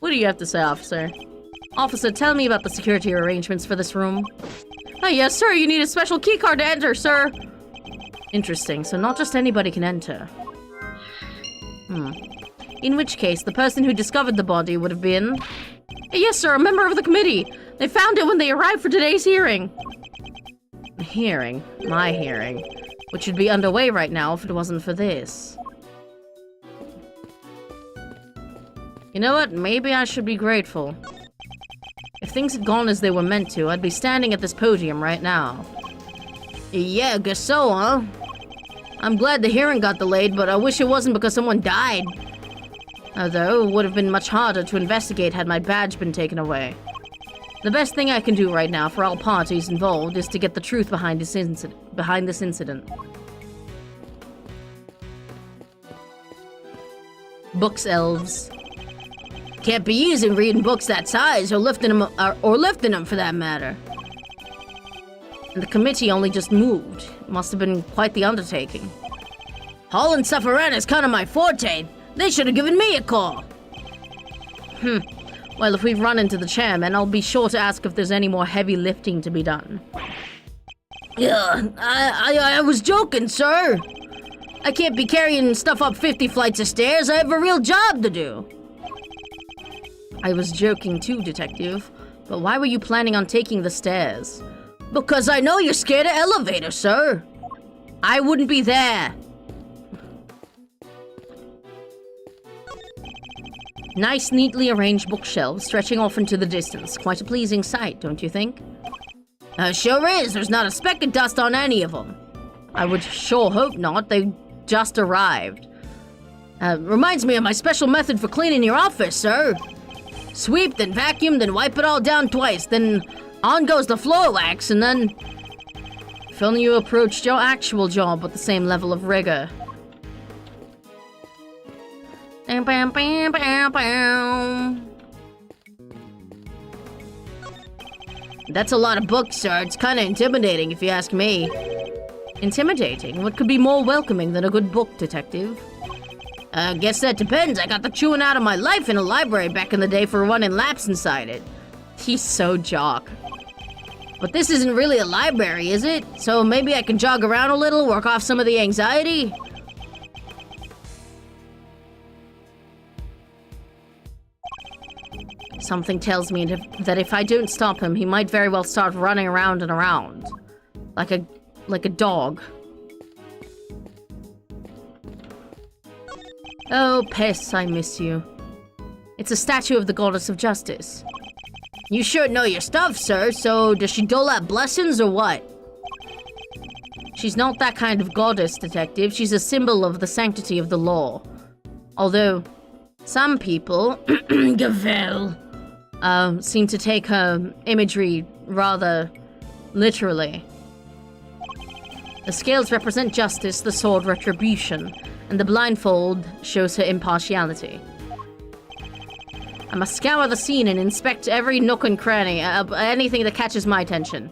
What do you have to say, officer? Officer, tell me about the security arrangements for this room. Oh, yes, sir. You need a special keycard to enter, sir. Interesting. So not just anybody can enter. In which case, the person who discovered the body would have been... Yes, sir. A member of the committee. They found it when they arrived for today's hearing. Hearing? My hearing. Which would be underway right now if it wasn't for this. You know what? Maybe I should be grateful. If things had gone as they were meant to, I'd be standing at this podium right now. Yeah, guess so, huh? I'm glad the hearing got delayed, but I wish it wasn't because someone died. Although, it would have been much harder to investigate had my badge been taken away. The best thing I can do right now for all parties involved is to get the truth behind this incident. Books elves. Can't be easy reading books that size or lifting them for that matter. And the committee only just moved. Must have been quite the undertaking. Hauling stuff around is kind of my forte. They should have given me a call. Well, if we run into the chairman, I'll be sure to ask if there's any more heavy lifting to be done. Yeah, I was joking, sir. I can't be carrying stuff up 50 flights of stairs. I have a real job to do. I was joking too, Detective. But why were you planning on taking the stairs? Because I know you're scared of elevators, sir. I wouldn't be there. Nice, neatly arranged bookshelves stretching off into the distance. Quite a pleasing sight, don't you think? Sure is. There's not a speck of dust on any of them. I would sure hope not. They just arrived. Reminds me of my special method for cleaning your office, sir. Sweep, then vacuum, then wipe it all down twice, then on goes the floor wax, and then... If only you approached your actual job with the same level of rigor. That's a lot of books, sir. It's kind of intimidating, if you ask me. Intimidating? What could be more welcoming than a good book, Detective? Guess that depends. I got the chewing out of my life in a library back in the day for running laps inside it. He's so jock. But this isn't really a library, is it? So maybe I can jog around a little, work off some of the anxiety? Something tells me that if I don't stop him, he might very well start running around and around. Like a dog. Oh, Pess, I miss you. It's a statue of the goddess of justice. You sure know your stuff, sir, so does she dole out blessings or what? She's not that kind of goddess, Detective. She's a symbol of the sanctity of the law. Although, some people, Gavel, seem to take her imagery rather literally. The scales represent justice, the sword retribution, and the blindfold shows her impartiality. I must scour the scene and inspect every nook and cranny, anything that catches my attention.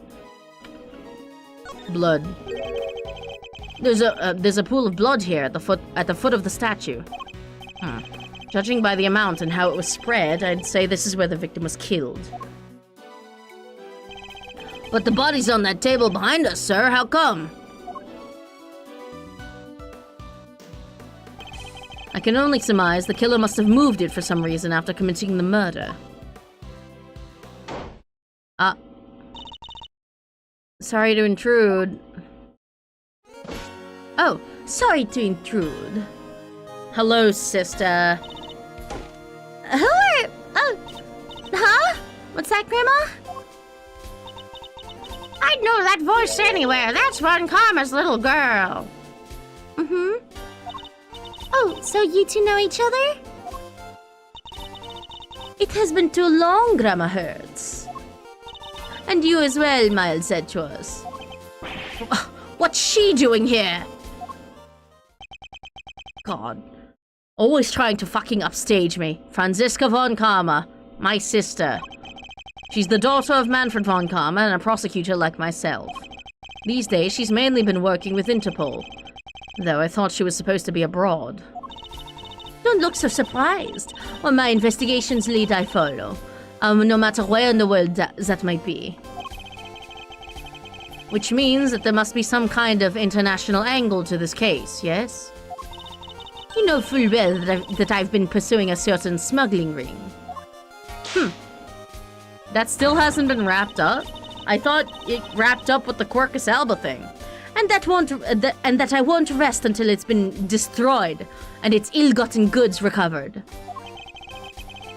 Blood. There's a pool of blood here at the foot of the statue. Judging by the amount and how it was spread, I'd say this is where the victim was killed. But the body's on that table behind us, sir. How come? I can only surmise the killer must have moved it for some reason after committing the murder. Sorry to intrude. Oh, sorry to intrude. Hello, sister. Who are... Oh... Huh? What's that, Grandma? I'd know that voice anywhere. That's Von Karma's little girl. Mm-hmm. Oh, so you two know each other? It has been too long, Grandma Hertz. And you as well, Miles Edgeworth. What's she doing here? God. Always trying to fucking upstage me. Franziska von Karma, my sister. She's the daughter of Manfred von Karma and a prosecutor like myself. These days, she's mainly been working with Interpol. Though I thought she was supposed to be abroad. Don't look so surprised. On my investigations lead I follow. No matter where in the world that might be. Which means that there must be some kind of international angle to this case, yes? You know full well that I've been pursuing a certain smuggling ring. That still hasn't been wrapped up? I thought it wrapped up with the Quercus Alba thing. And that I won't rest until it's been destroyed and its ill-gotten goods recovered.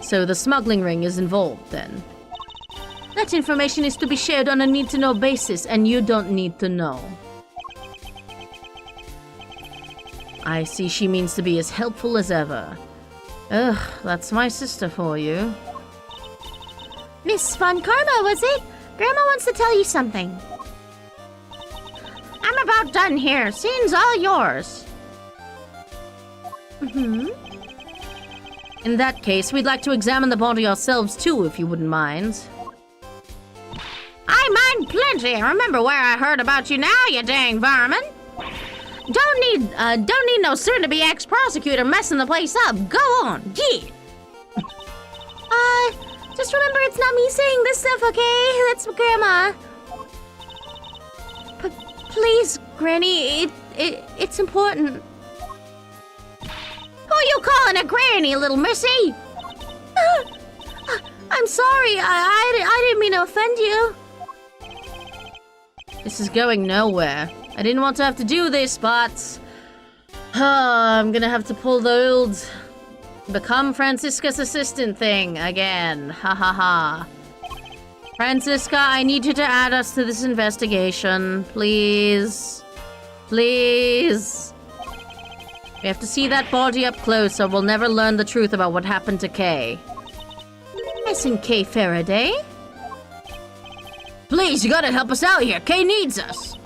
So the smuggling ring is involved, then? That information is to be shared on a need-to-know basis, and you don't need to know. I see she means to be as helpful as ever. Ugh, that's my sister for you. Miss Von Karma, was it? Grandma wants to tell you something. I'm about done here. Scene's all yours. In that case, we'd like to examine the body ourselves too, if you wouldn't mind. I mind plenty. Remember where I heard about you now, you dang varmin. Don't need no soon-to-be ex-prosecutor messing the place up. Go on, yeah. Just remember it's not me saying this stuff, okay? That's Grandma. But please, Granny, it's important. Who you calling a granny, little missy? I'm sorry. I didn't mean to offend you. This is going nowhere. I didn't want to have to do this, but... I'm gonna have to pull the old... Become Francisca's assistant thing again. Ha ha ha. Francisca, I need you to add us to this investigation. Please. Please. We have to see that body up close or we'll never learn the truth about what happened to Kay. S&K Faraday? Please, you gotta help us out here. Kay needs us.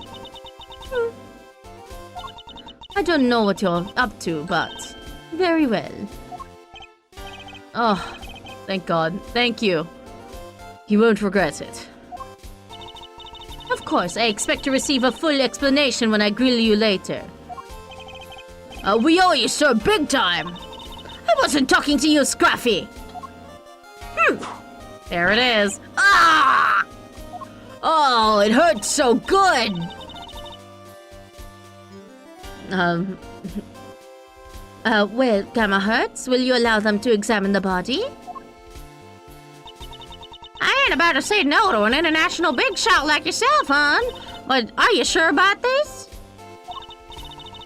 I don't know what you're up to, but very well. Oh, thank God. Thank you. You won't regret it. Of course, I expect to receive a full explanation when I grill you later. We owe you, sir, big time. I wasn't talking to you, Scruffy. There it is. Ah! Oh, it hurts so good. Well, Gamma Hertz, will you allow them to examine the body? I ain't about to say no to an international big shot like yourself, hon. But are you sure about this?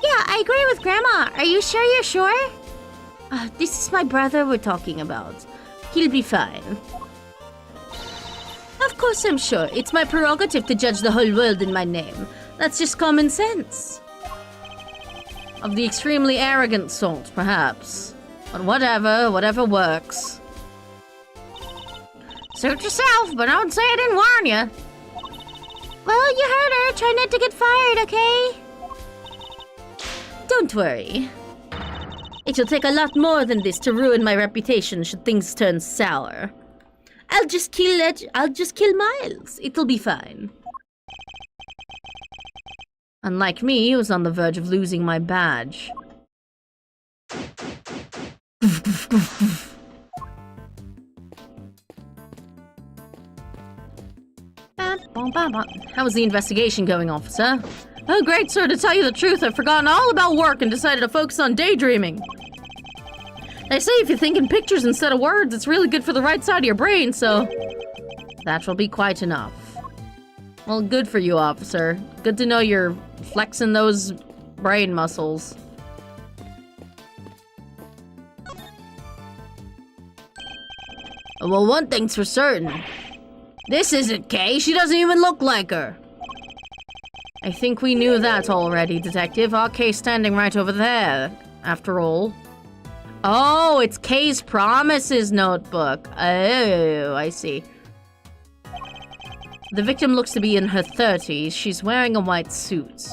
Yeah, I agree with Grandma. Are you sure you're sure? This is my brother we're talking about. He'll be fine. Of course I'm sure. It's my prerogative to judge the whole world in my name. That's just common sense. Of the extremely arrogant sort, perhaps. But whatever works. Suit yourself, but don't say I didn't warn you. Well, you heard her. Try not to get fired, okay? Don't worry. It'll take a lot more than this to ruin my reputation should things turn sour. I'll just kill Miles. It'll be fine. Unlike me, he was on the verge of losing my badge. How was the investigation going, officer? Oh, great, sir. To tell you the truth, I've forgotten all about work and decided to focus on daydreaming. They say if you think in pictures instead of words, it's really good for the right side of your brain, so... that will be quite enough. Well, good for you, officer. Good to know you're flexing those brain muscles. Well, one thing's for certain. This isn't Kay. She doesn't even look like her. I think we knew that already, Detective. Our Kay's standing right over there, after all. Oh, it's Kay's Promises notebook. Oh, I see. The victim looks to be in her 30s. She's wearing a white suit.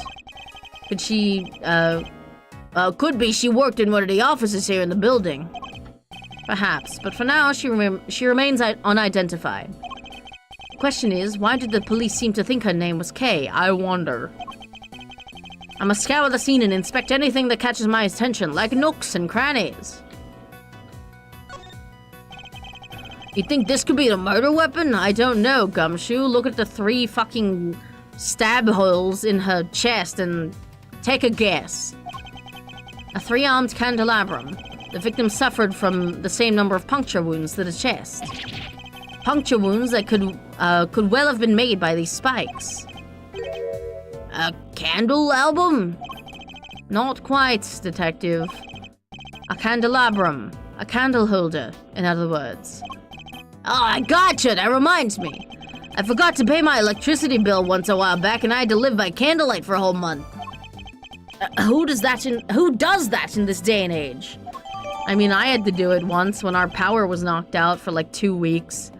Could she, could be she worked in one of the offices here in the building. Perhaps, but for now, she remains unidentified. The question is, why did the police seem to think her name was Kay? I wonder. I must scour the scene and inspect anything that catches my attention, like nooks and crannies. You think this could be the murder weapon? I don't know, Gumshoe. Look at the 3 fucking stab holes in her chest and take a guess. A 3-armed candelabrum. The victim suffered from the same number of puncture wounds to the chest. Puncture wounds that could well have been made by these spikes. A candle album? Not quite, Detective. A candelabrum. A candle holder, in other words. Oh, I gotcha! That reminds me. I forgot to pay my electricity bill once a while back and I had to live by candlelight for a whole month. Who does that in this day and age? I mean, I had to do it once when our power was knocked out for like 2 weeks.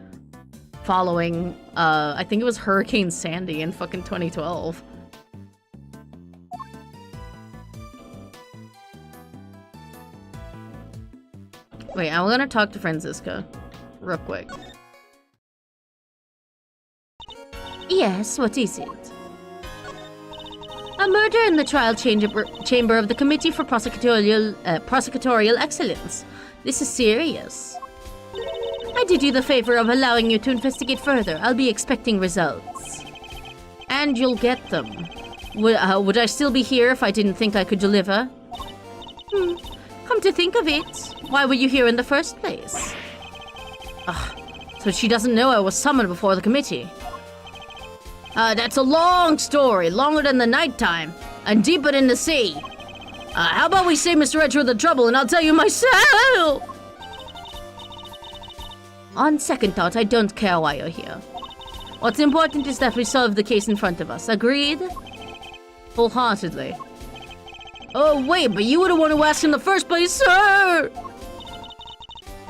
Following, I think it was Hurricane Sandy in fucking 2012. Wait, I'm gonna talk to Franziska. Real quick. Yes, what is it? A murder in the trial chamber of the Committee for Prosecutorial Excellence. This is serious. I did you the favor of allowing you to investigate further. I'll be expecting results. And you'll get them. Would I still be here if I didn't think I could deliver? Come to think of it, why were you here in the first place? So she doesn't know I was summoned before the committee. That's a long story, longer than the nighttime, and deeper than the sea. How about we save Mr. Edgeworth the trouble and I'll tell you myself? On second thought, I don't care why you're here. What's important is that we solve the case in front of us. Agreed? Wholeheartedly. Oh, wait, but you were the one who asked in the first place, sir!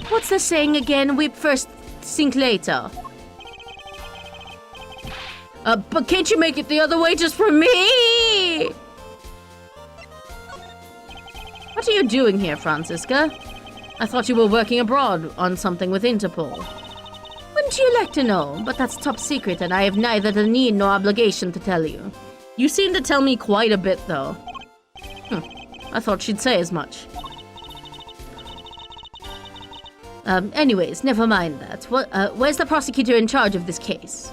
What's the saying again? Weep first, sink later. But can't you make it the other way just for me? What are you doing here, Franziska? I thought you were working abroad on something with Interpol. Wouldn't you like to know? But that's top secret and I have neither the need nor obligation to tell you. You seem to tell me quite a bit, though. I thought she'd say as much. Anyways, never mind that. Where's the prosecutor in charge of this case?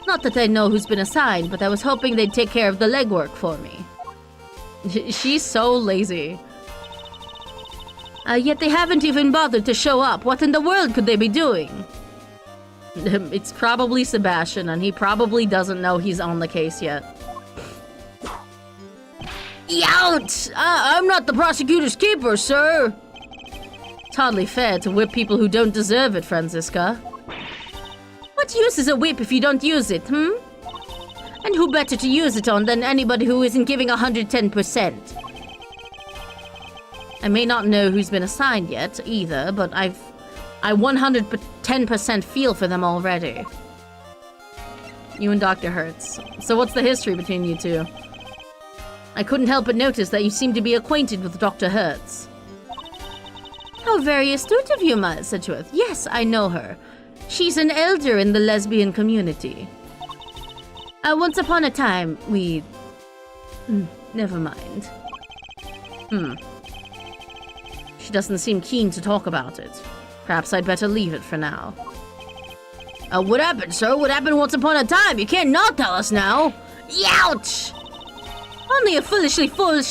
Not that I know who's been assigned, but I was hoping they'd take care of the legwork for me. She's so lazy. Yet they haven't even bothered to show up. What in the world could they be doing? It's probably Sebastian, and he probably doesn't know he's on the case yet. Youch! I'm not the prosecutor's keeper, sir! It's hardly fair to whip people who don't deserve it, Franziska. What use is a whip if you don't use it, And who better to use it on than anybody who isn't giving 110%? I may not know who's been assigned yet, either, but I 110% feel for them already. You and Dr. Hertz. So what's the history between you two? I couldn't help but notice that you seem to be acquainted with Dr. Hertz. How very astute of you, Miss Edgeworth. Yes, I know her. She's an elder in the lesbian community. Once upon a time, we... never mind. She doesn't seem keen to talk about it. Perhaps I'd better leave it for now. What happened, sir? What happened once upon a time? You can't not tell us now. Youch! Only a foolishly fool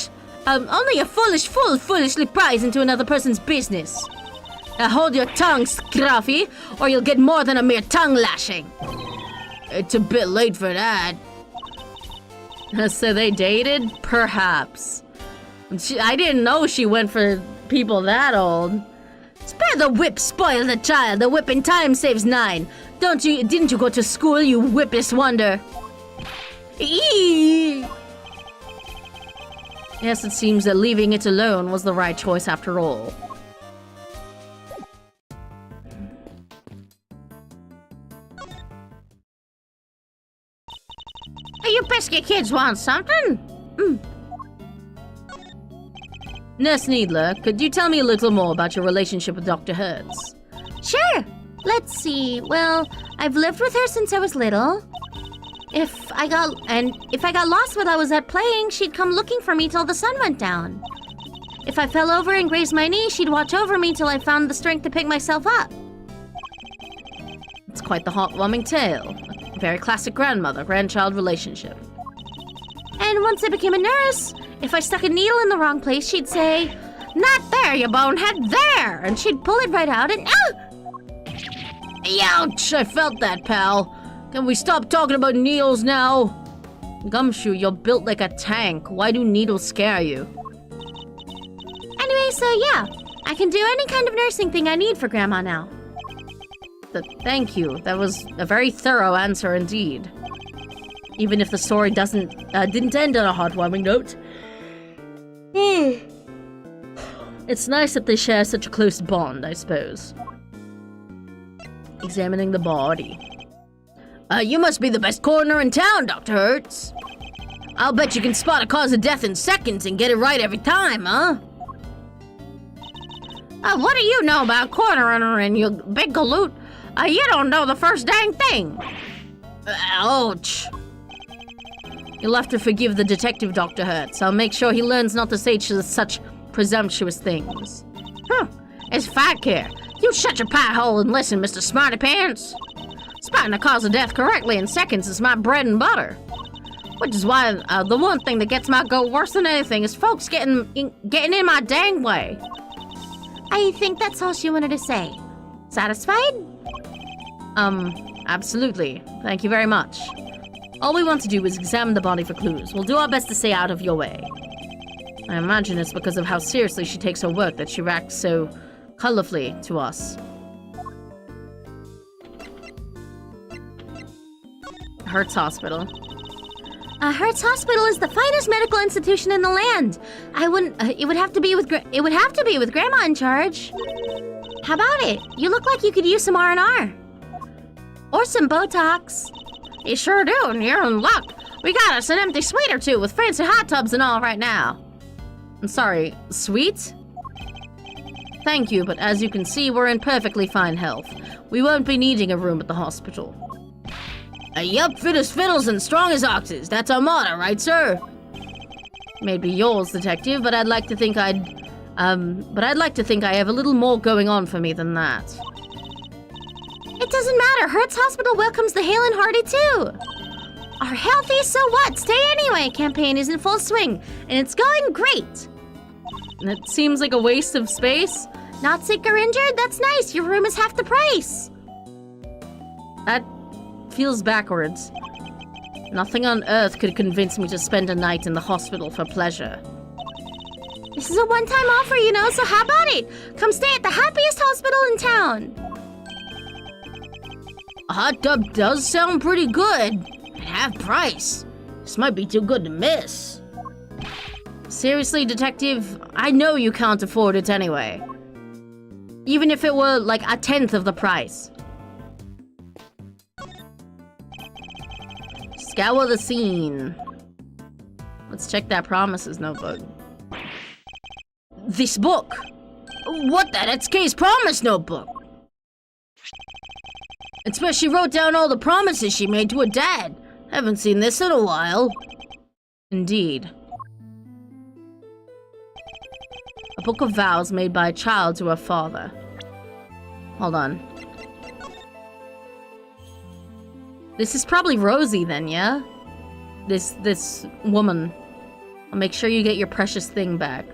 foolishly pries into another person's business. Now hold your tongue, Scruffy, or you'll get more than a mere tongue lashing. It's a bit late for that. So they dated? Perhaps. I didn't know she went for people that old. Spare the whip, spoil the child. The whip in time saves 9. Didn't you go to school, you whipless wonder? Eee! Yes, it seems that leaving it alone was the right choice after all. You pesky kids want something? Nurse Needler, could you tell me a little more about your relationship with Dr. Hertz? Sure. Let's see. Well, I've lived with her since I was little. If I got lost while I was out playing, she'd come looking for me till the sun went down. If I fell over and grazed my knee, she'd watch over me till I found the strength to pick myself up. It's quite the heartwarming tale. A very classic grandmother-grandchild relationship. And once I became a nurse, if I stuck a needle in the wrong place, she'd say, "Not there, you bonehead, there!" And she'd pull it right out and Ouch! I felt that, pal. Can we stop talking about needles now? Gumshoe, you're built like a tank. Why do needles scare you? Anyway, so yeah, I can do any kind of nursing thing I need for Grandma now. Thank you. That was a very thorough answer indeed. Even if the story didn't end on a heartwarming note. It's nice that they share such a close bond, I suppose. Examining the body. You must be the best coroner in town, Dr. Hertz. I'll bet you can spot a cause of death in seconds and get it right every time, huh? What do you know about cornering her in, you big galoot? You don't know the first dang thing. Ouch. You'll have to forgive the detective, Dr. Hertz. I'll make sure he learns not to say such presumptuous things. It's fact here. You shut your pie hole and listen, Mr. Smarty Pants. Spotting the cause of death correctly in seconds is my bread and butter. Which is why the one thing that gets my goat worse than anything is folks getting in my dang way. I think that's all she wanted to say. Satisfied? Absolutely. Thank you very much. All we want to do is examine the body for clues. We'll do our best to stay out of your way. I imagine it's because of how seriously she takes her work that she reacts so colorfully to us. Hertz Hospital. Hertz Hospital is the finest medical institution in the land. It would have to be with Grandma in charge. How about it? You look like you could use some R&R. Or some Botox. You sure do, and you're in luck. We got us an empty suite or two with fancy hot tubs and all right now. I'm sorry, suite? Thank you, but as you can see, we're in perfectly fine health. We won't be needing a room at the hospital. Yup, fit as fiddles and strong as oxes. That's our motto, right, sir? Maybe yours, detective, but I'd like to think I have a little more going on for me than that. It doesn't matter. Hertz Hospital welcomes the hale and hearty, too. Our healthy so what? Stay anyway campaign is in full swing, and it's going great. It seems like a waste of space. Not sick or injured? That's nice. Your room is half the price. That feels backwards. Nothing on earth could convince me to spend a night in the hospital for pleasure. This is a one-time offer, you know, so how about it? Come stay at the happiest hospital in town. A hot tub does sound pretty good. At half price. This might be too good to miss. Seriously, detective, I know you can't afford it anyway. Even if it were like a tenth of the price. Scour the scene. Let's check that promises notebook. This book! What the? That's Kay's promise notebook! It's where she wrote down all the promises she made to her dad. Haven't seen this in a while. Indeed. A book of vows made by a child to her father. Hold on. This is probably Rosie then, yeah? This woman. I'll make sure you get your precious thing back.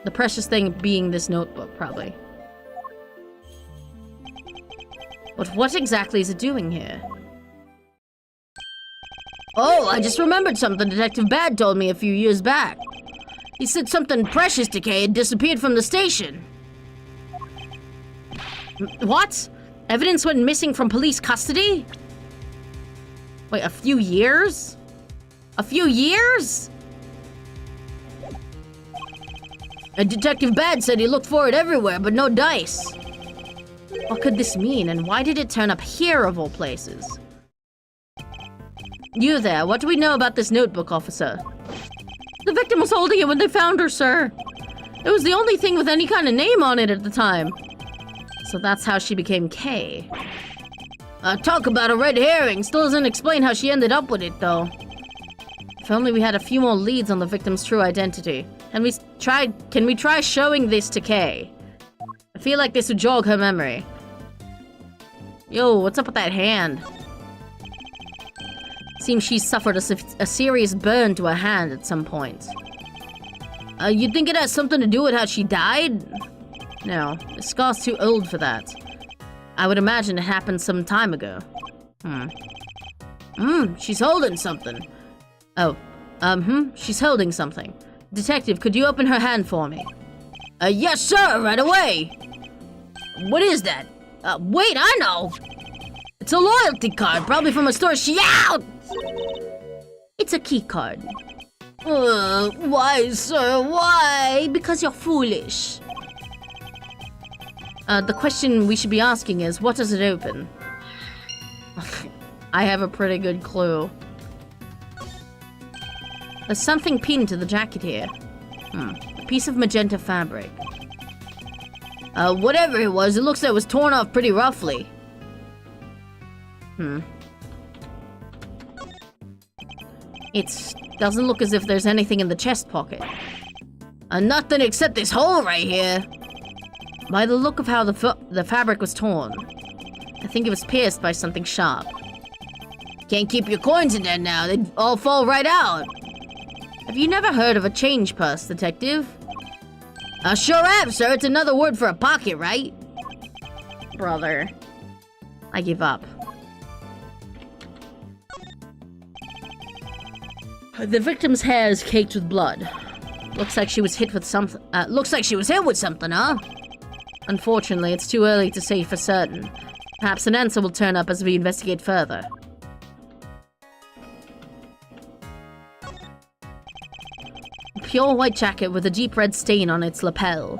The precious thing being this notebook, probably. But what exactly is it doing here? Oh, I just remembered something Detective Bad told me a few years back. He said something precious to Kay had disappeared from the station. What? Evidence went missing from police custody? Wait, a few years? A few years? And Detective Bad said he looked for it everywhere, but no dice. What could this mean, and why did it turn up here of all places? You there, what do we know about this notebook, officer? The victim was holding it when they found her, sir. It was the only thing with any kind of name on it at the time. So that's how she became Kay. Talk about a red herring. Still doesn't explain how she ended up with it, though. If only we had a few more leads on the victim's true identity. Can we try showing this to Kay? I feel like this would jog her memory. Yo, what's up with that hand? Seems she suffered a serious burn to her hand at some point. You think it has something to do with how she died? No, the scar's too old for that. I would imagine it happened some time ago. She's holding something. Oh, she's holding something. Detective, could you open her hand for me? Yes, sir, right away. What is that? Wait, I know. It's a loyalty card, probably from a store she out. It's a key card. Why, sir, why? Because you're foolish. The question we should be asking is, what does it open? I have a pretty good clue. There's something pinned to the jacket here. A piece of magenta fabric. Whatever it was, it looks like it was torn off pretty roughly. It doesn't look as if there's anything in the chest pocket. Nothing except this hole right here. By the look of how the fabric was torn, I think it was pierced by something sharp. Can't keep your coins in there now, they'd all fall right out. Have you never heard of a change purse, detective? Sure have, sir. It's another word for a pocket, right? Brother. I give up. The victim's hair is caked with blood. Looks like she was hit with something. Looks like she was hit with something, huh? Unfortunately, it's too early to say for certain. Perhaps an answer will turn up as we investigate further. Pure white jacket with a deep red stain on its lapel.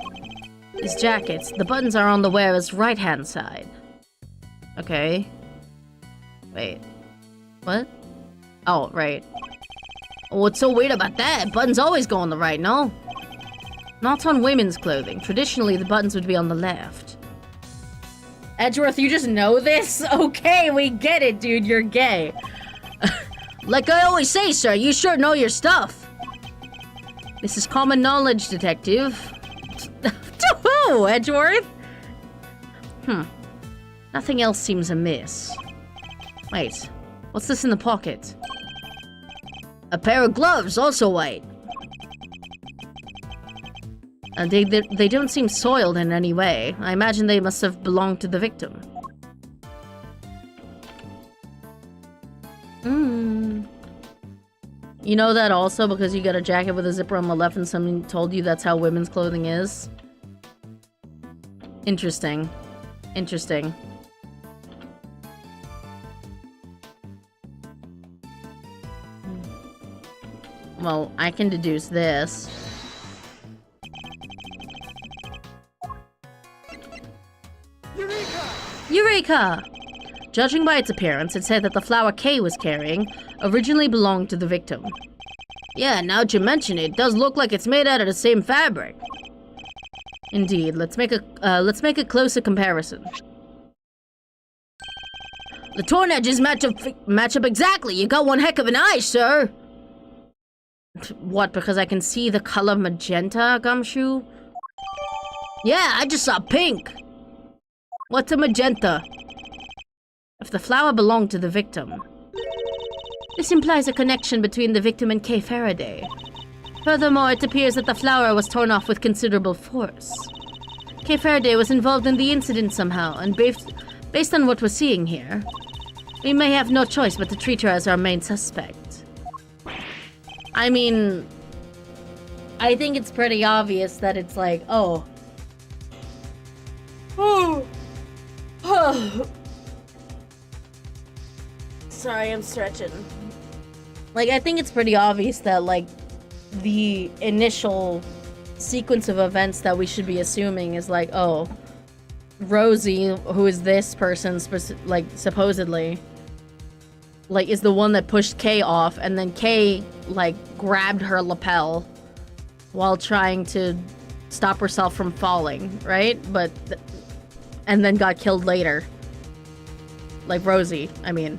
This jacket, the buttons are on the wearer's right-hand side. Okay. Wait. What? Oh, right. What's so weird about that? Buttons always go on the right, no? Not on women's clothing. Traditionally, the buttons would be on the left. Edgeworth, you just know this? Okay, we get it, dude. You're gay. Like I always say, sir, you sure know your stuff. This is common knowledge, detective. To who, Edgeworth? Nothing else seems amiss. Wait, what's this in the pocket? A pair of gloves, also white. They don't seem soiled in any way. I imagine they must have belonged to the victim. You know that also because you got a jacket with a zipper on the left and someone told you that's how women's clothing is? Interesting. Interesting. Well, I can deduce this. Eureka! Eureka! Judging by its appearance, it said that the flower Kay was carrying originally belonged to the victim. Yeah, now that you mention it, it does look like it's made out of the same fabric. Indeed, let's make a closer comparison. The torn edges match up exactly. You got one heck of an eye, sir. What, because I can see the color magenta, Gumshoe? Yeah, I just saw pink. What's a magenta? If the flower belonged to the victim, this implies a connection between the victim and Kay Faraday. Furthermore, it appears that the flower was torn off with considerable force. Kay Faraday was involved in the incident somehow, and based on what we're seeing here, we may have no choice but to treat her as our main suspect. I mean, I think it's pretty obvious that it's like, oh. Sorry, I'm stretching. Like, I think it's pretty obvious that, like, the initial sequence of events that we should be assuming is like, oh, Rosie, who is this person, like, supposedly, like, is the one that pushed Kay off, and then Kay, like, grabbed her lapel while trying to stop herself from falling, right? But, and then got killed later. Like Rosie, I mean.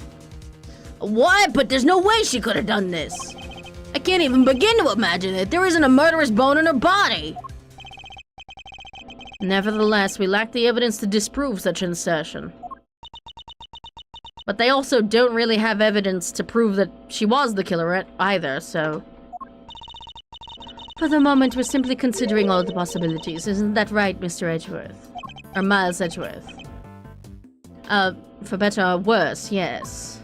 What? But there's no way she could have done this. I can't even begin to imagine it. There isn't a murderous bone in her body. Nevertheless, we lack the evidence to disprove such an assertion. But they also don't really have evidence to prove that she was the killer either, so... For the moment, we're simply considering all the possibilities. Isn't that right, Mr. Edgeworth? Or Miles Edgeworth? For better or worse, yes.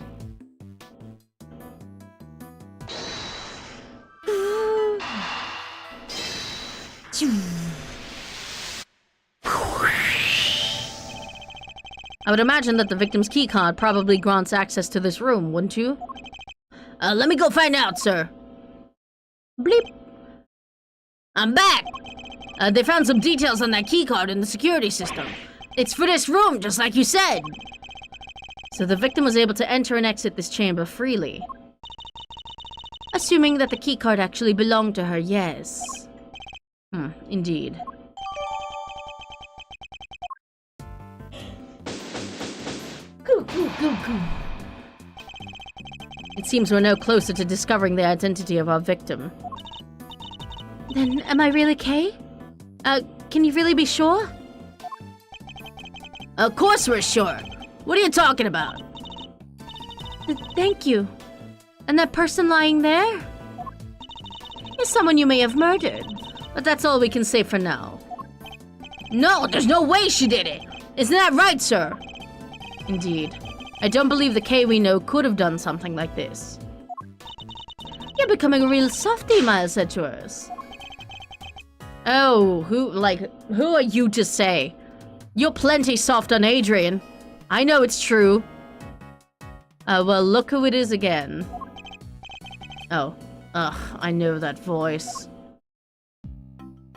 I would imagine that the victim's keycard probably grants access to this room, wouldn't you? Let me go find out, sir. Bleep. I'm back! They found some details on that keycard in the security system. It's for this room, just like you said. So the victim was able to enter and exit this chamber freely. Assuming that the keycard actually belonged to her, yes. Indeed. It seems we're no closer to discovering the identity of our victim. Then, am I really Kay? Can you really be sure? Of course we're sure. What are you talking about? Thank you. And that person lying there? Is someone you may have murdered. But that's all we can say for now. No, there's no way she did it! Isn't that right, sir? Indeed. I don't believe the Kay we know could have done something like this. You're becoming a real softie, Miles Edgeworth. Oh, who are you to say? You're plenty soft on Adrian. I know it's true. Well, look who it is again. Oh, I know that voice.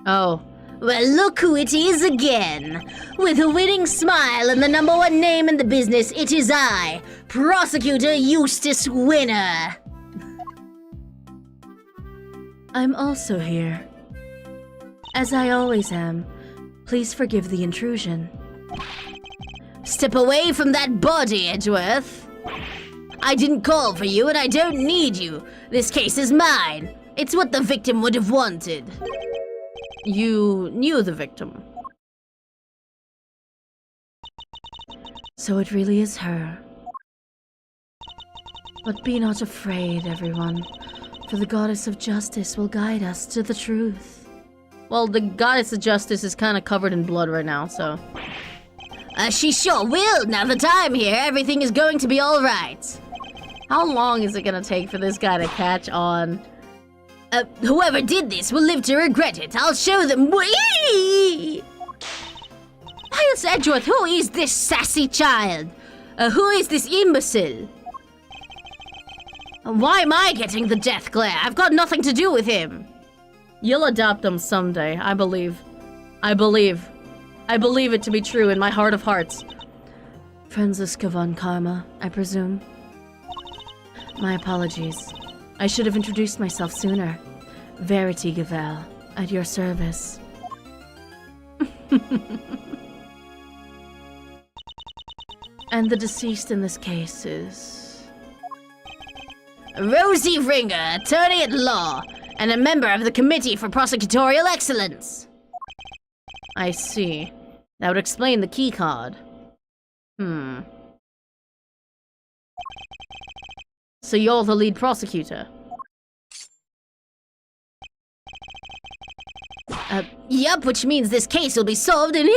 Oh. Well, look who it is again. With a winning smile and the #1 name in the business, it is I, Prosecutor Eustace Winner. I'm also here. As I always am. Please forgive the intrusion. Step away from that body, Edgeworth. I didn't call for you and I don't need you. This case is mine. It's what the victim would have wanted. You knew the victim. So it really is her. But be not afraid, everyone, for the goddess of justice will guide us to the truth. Well, the goddess of justice is kind of covered in blood right now, so... She sure will. Now that I'm here, everything is going to be all right. How long is it gonna take for this guy to catch on? Whoever did this will live to regret it. I'll show them. Whee! Miles Edgeworth, who is this sassy child? Who is this imbecile? Why am I getting the death glare? I've got nothing to do with him. You'll adopt him someday, I believe. I believe it to be true in my heart of hearts. Franziska von Karma, I presume. My apologies. I should have introduced myself sooner. Verity Gavel, at your service. And the deceased in this case is... Rosie Ringer, attorney at law, and a member of the Committee for Prosecutorial Excellence. I see. That would explain the key card. So you're the lead prosecutor? Yup, which means this case will be solved in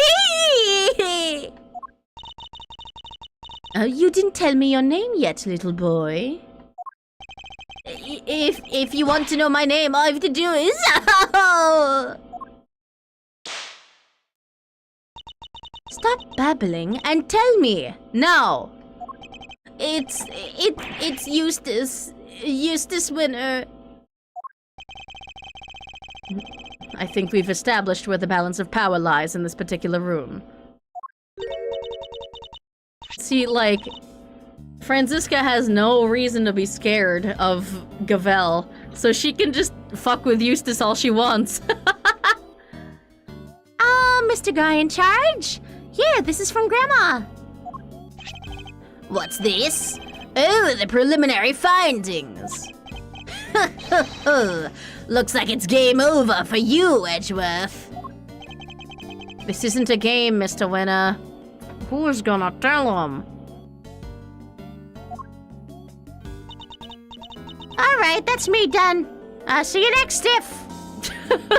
you didn't tell me your name yet, little boy. If you want to know my name, all you have to do is... Stop babbling and tell me, now. It's Eustace. Eustace Winner. I think we've established where the balance of power lies in this particular room. See, like, Franziska has no reason to be scared of Gavel, so she can just fuck with Eustace all she wants. Mr. Guy in charge? Here, this is from Grandma. What's this? Oh, the preliminary findings. Looks like it's game over for you, Edgeworth. This isn't a game, Mr. Winner. Who's gonna tell him? Alright, that's me done. See you next stiff.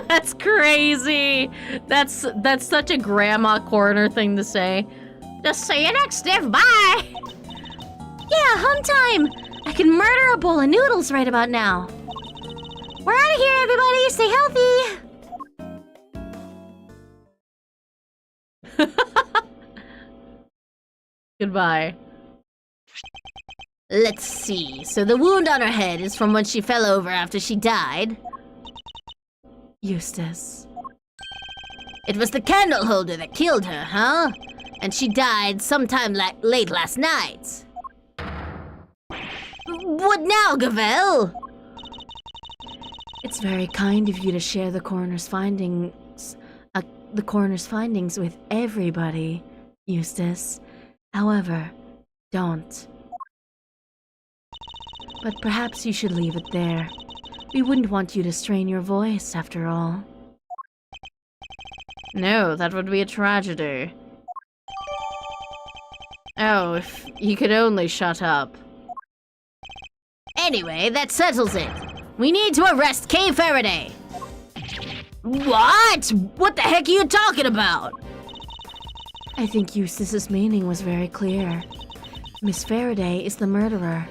That's crazy. That's such a grandma coroner thing to say. Just see you next stiff. Bye. Yeah, home time. I can murder a bowl of noodles right about now. We're out of here, everybody. Stay healthy. Goodbye. Let's see. So the wound on her head is from when she fell over after she died. Eustace. It was the candle holder that killed her, huh? And she died sometime late last night. What now, Gavel? It's very kind of you to share the coroner's findings with everybody, Eustace. However, Don't. But perhaps you should leave it there. We wouldn't want you to strain your voice, after all. No, that would be a tragedy. Oh, if you could only shut up. Anyway, that settles it. We need to arrest Kay Faraday. What? What the heck are you talking about? I think Eustace's meaning was very clear. Miss Faraday is the murderer.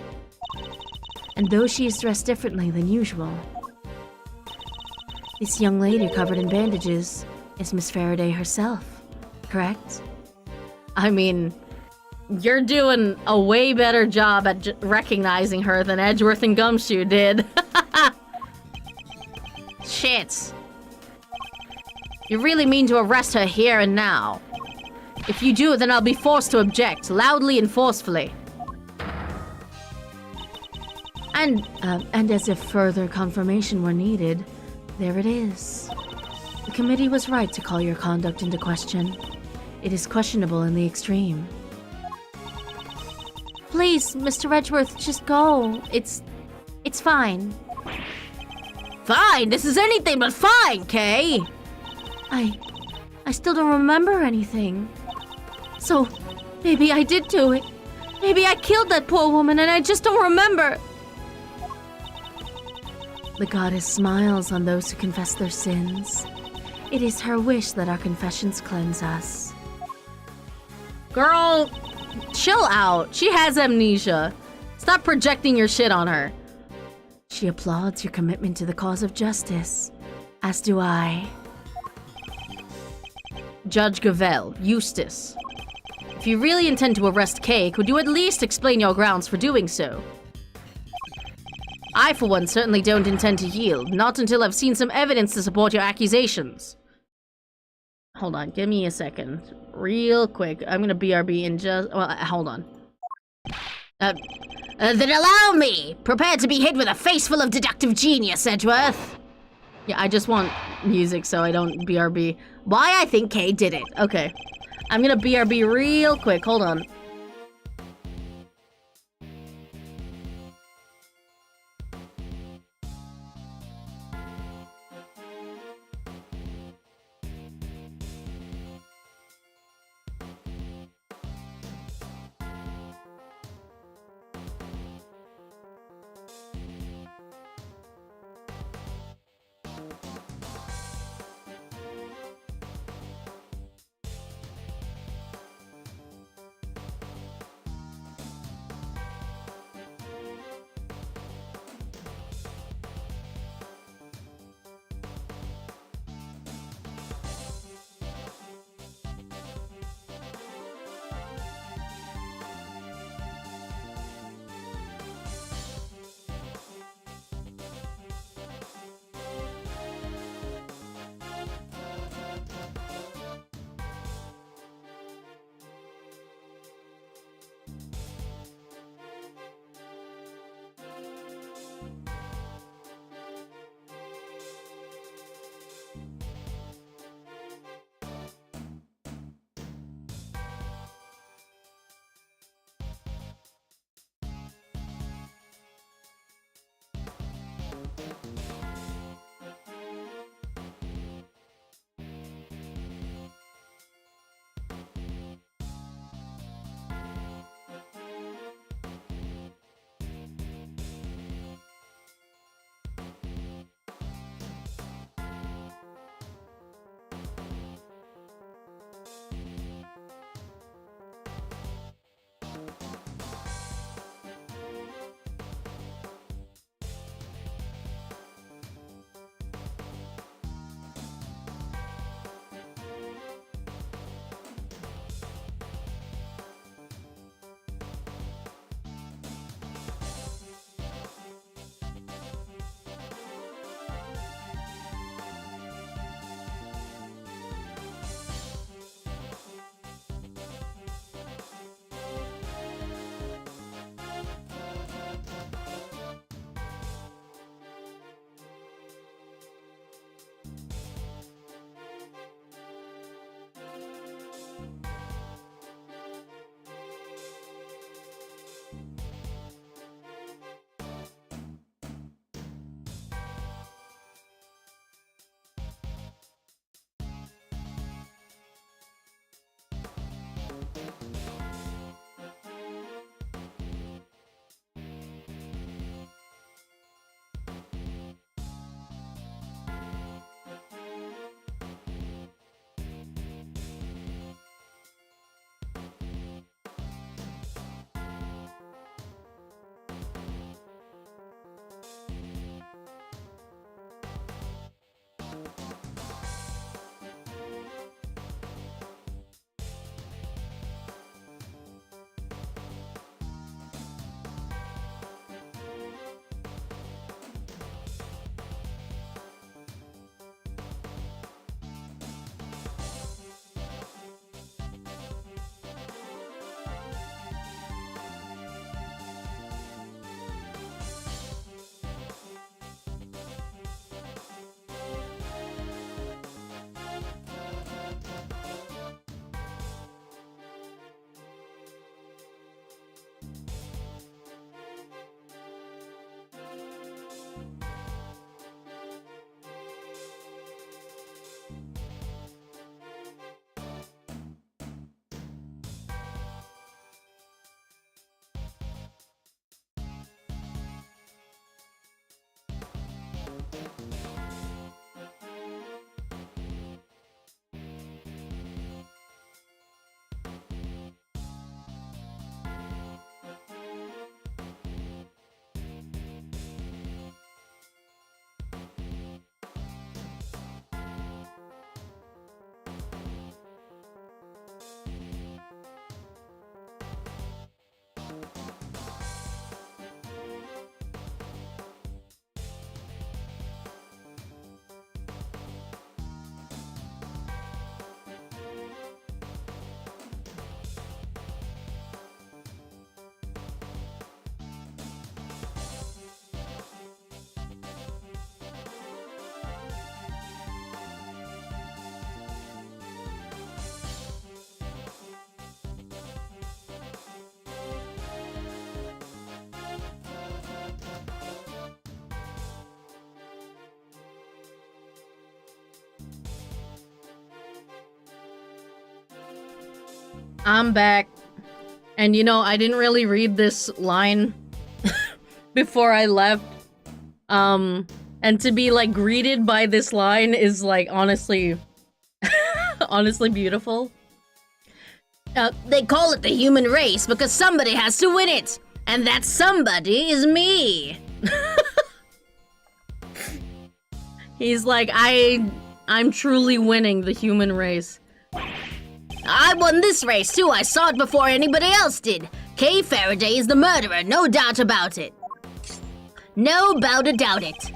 And though she is dressed differently than usual, this young lady covered in bandages is Miss Faraday herself, correct? I mean, you're doing a way better job at recognizing her than Edgeworth and Gumshoe did. Shit. You really mean to arrest her here and now? If you do, then I'll be forced to object, loudly and forcefully. And as if further confirmation were needed, there it is. The committee was right to call your conduct into question. It is questionable in the extreme. Please, Mr. Edgeworth, just go. It's fine. Fine? This is anything but fine, Kay! I still don't remember anything. So, maybe I did do it. Maybe I killed that poor woman and I just don't remember. The goddess smiles on those who confess their sins. It is her wish that our confessions cleanse us. Girl, chill out. She has amnesia. Stop projecting your shit on her. She applauds your commitment to the cause of justice, as do I. Judge Gavel, Eustace. If you really intend to arrest Kay, could you at least explain your grounds for doing so? I, for one, certainly don't intend to yield, not until I've seen some evidence to support your accusations. Hold on, give me a second. Real quick, I'm gonna BRB in just... Well, hold on. Then allow me! Prepare to be hit with a face full of deductive genius, Edgeworth! Yeah, I just want music so I don't BRB. Why I think Kay did it. Okay. I'm gonna BRB real quick, hold on. I'm back. And you know, I didn't really read this line before I left. And to be like greeted by this line is like honestly honestly beautiful. They call it the human race because somebody has to win it. And that somebody is me. He's like, I'm truly winning the human race. I won this race too. I saw it before anybody else did. Kay Faraday is the murderer, no doubt about it. No doubt about it.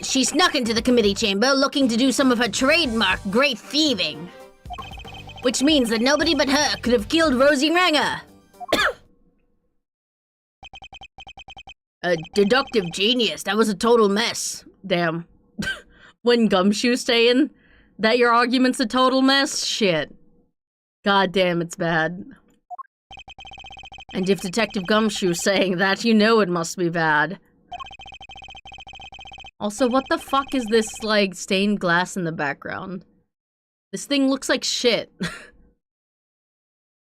She snuck into the committee chamber looking to do some of her trademark great thieving. Which means that nobody but her could have killed Rosie Ranger. A deductive genius. That was a total mess. Damn. When Gumshoe's saying that your argument's a total mess? Shit. God damn, it's bad. And if Detective Gumshoe's saying that, you know it must be bad. Also, what the fuck is this, like, stained glass in the background? This thing looks like shit.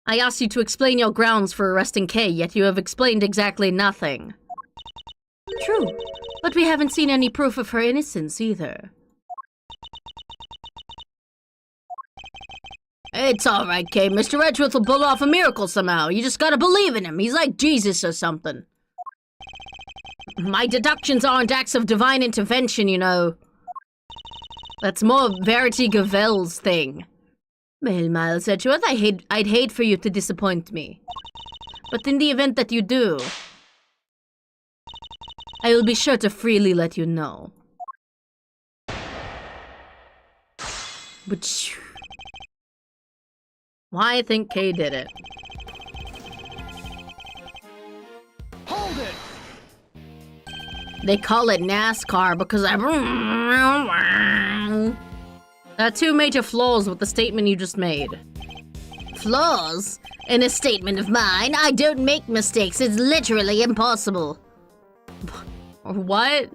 I asked you to explain your grounds for arresting Kay, yet you have explained exactly nothing. True, but we haven't seen any proof of her innocence either. It's alright, Kay. Mr. Edgeworth will pull off a miracle somehow. You just gotta believe in him. He's like Jesus or something. My deductions aren't acts of divine intervention, you know. That's more Verity Gavel's thing. Well, Miles Edgeworth, I'd hate for you to disappoint me. But in the event that you do, I will be sure to freely let you know. But why I think Kay did it. Hold it! They call it NASCAR because I... There are two major flaws with the statement you just made. Flaws? In a statement of mine, I don't make mistakes. It's literally impossible. What?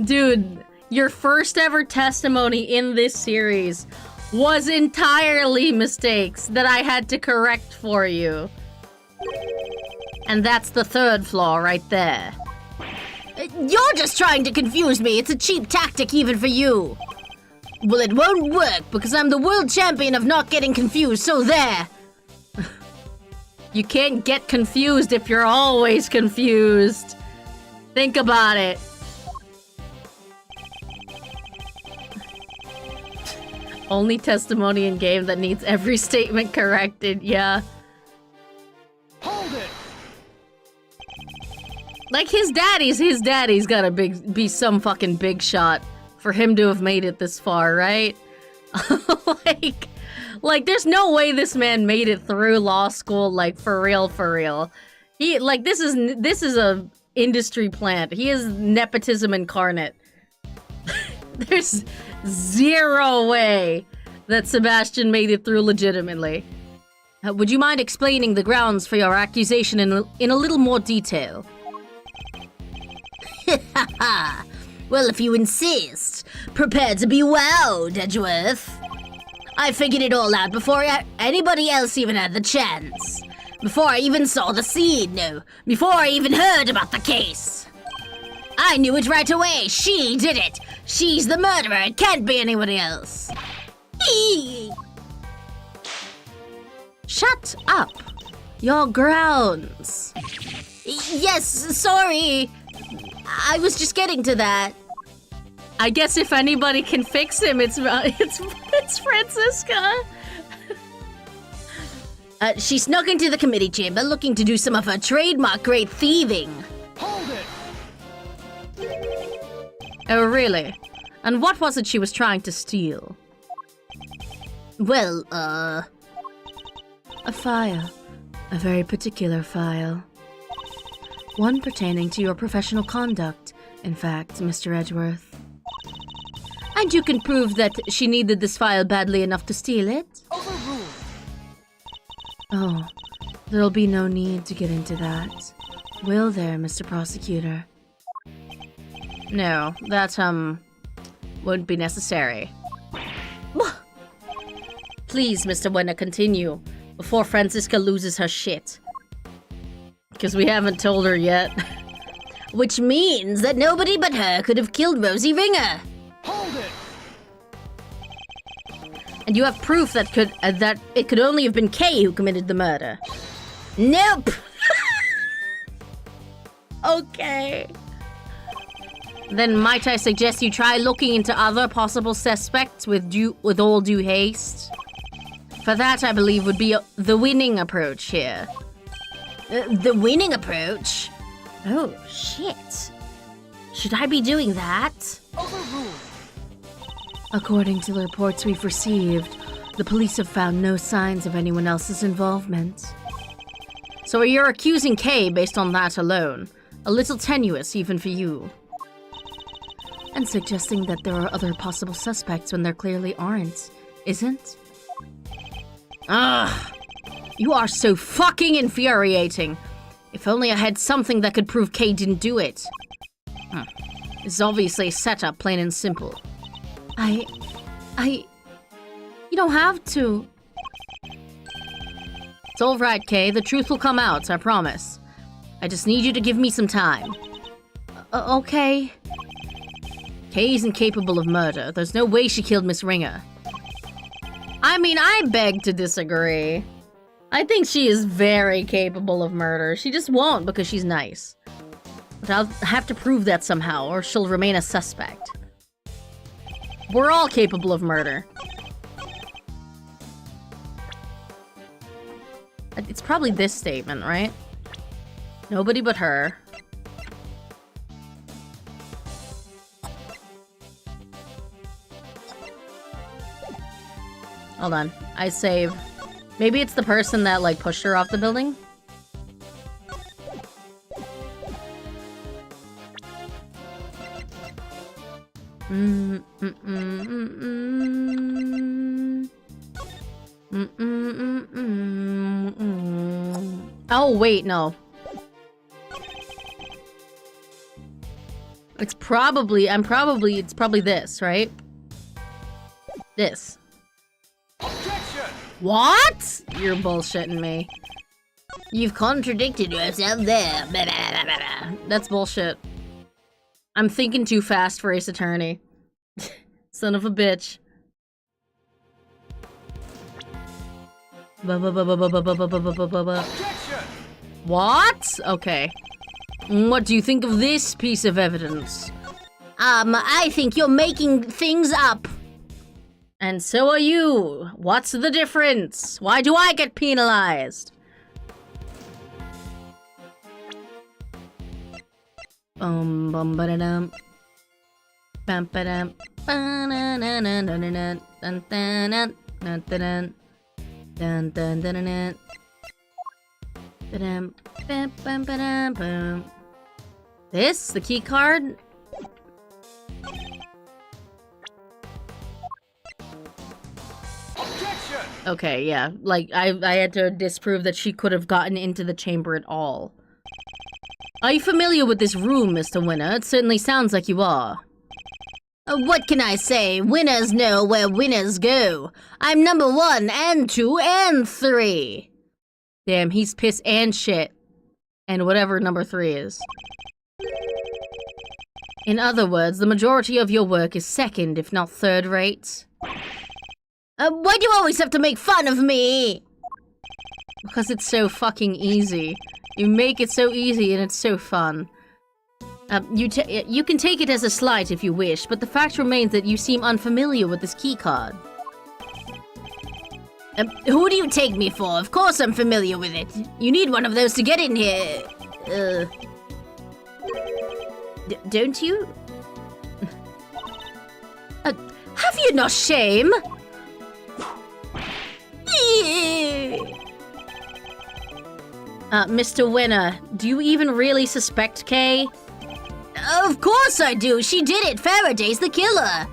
Dude, your first ever testimony in this series was entirely mistakes that I had to correct for you. And that's the third flaw right there. You're just trying to confuse me. It's a cheap tactic even for you. Well, it won't work because I'm the world champion of not getting confused, so there. You can't get confused if you're always confused. Think about it. Only testimony in game that needs every statement corrected, yeah. Hold it! Like his daddy's gotta be some fucking big shot for him to have made it this far, right? like there's no way this man made it through law school, like for real. He, like, this is a industry plant. He is nepotism incarnate. There's zero way that Sebastian made it through legitimately. Would you mind explaining the grounds for your accusation in a little more detail? Well, if you insist, prepare to be wowed, Edgeworth. I figured it all out before anybody else even had the chance. Before I even saw the scene, no. Before I even heard about the case. I knew it right away. She did it. She's the murderer. It can't be anybody else. Eee! Shut up. Your grounds. Yes, sorry. I was just getting to that. I guess if anybody can fix him, it's Francisca. She snuck into the committee chamber looking to do some of her trademark great thieving. Hold it! Oh, really? And what was it she was trying to steal? Well, a file. A very particular file. One pertaining to your professional conduct, in fact, Mr. Edgeworth. And you can prove that she needed this file badly enough to steal it? Overruled! Oh, there'll be no need to get into that. Will there, Mr. Prosecutor? No, that, wouldn't be necessary. Please, Mr. Wenner, continue. before Francisca loses her shit. Because we haven't told her yet. Which means that nobody but her could have killed Rosie Ringer. Hold it! And you have proof that it could only have been Kay who committed the murder. Nope. Okay. Then might I suggest you try looking into other possible suspects with all due haste? For that, I believe, would be the winning approach here. The winning approach? Oh, shit. Should I be doing that? Overruled! According to the reports we've received, the police have found no signs of anyone else's involvement. So you're accusing Kay based on that alone. A little tenuous, even for you. And suggesting that there are other possible suspects when there clearly aren't, isn't? Ugh! You are so fucking infuriating! If only I had something that could prove Kay didn't do it. It's obviously a setup, plain and simple. You don't have to. It's alright, Kay. The truth will come out, I promise. I just need you to give me some time. Okay. Kay isn't capable of murder. There's no way she killed Miss Ringer. I mean, I beg to disagree. I think she is very capable of murder. She just won't because she's nice. But I'll have to prove that somehow, or she'll remain a suspect. We're all capable of murder. It's probably this statement, right? Nobody but her. Hold on. I save. Maybe it's the person that, like, pushed her off the building? Oh, wait, no. It's probably this, right? This. Objection! What? You're bullshitting me. You've contradicted yourself there. That's bullshit. I'm thinking too fast for Ace Attorney. Son of a bitch. Objection! What? Okay. What do you think of this piece of evidence? I think you're making things up. And so are you. What's the difference? Why do I get penalized? Bum ba-da-dum. Bum ba-dum. Ba-na-na-na-na-na-na. Dun dun dun dun dun dun dun dun dun. Ba-dum. Bum bum ba-dum bum. This? The key card? Objection! Okay, yeah. Like, I had to disprove that she could have gotten into the chamber at all. Are you familiar with this room, Mr. Winner? It certainly sounds like you are. What can I say? Winners know where winners go. I'm number 1 and 2 and 3. Damn, he's piss and shit. And whatever number 3 is. In other words, the majority of your work is second, if not third rate. Why do you always have to make fun of me? Because it's so fucking easy. You make it so easy and it's so fun. You can take it as a slight if you wish, but the fact remains that you seem unfamiliar with this key card. Who do you take me for? Of course I'm familiar with it. You need one of those to get in here. Don't you? Have you no shame? Mr. Winner, do you even really suspect Kay? Of course I do. She did it. Faraday's the killer.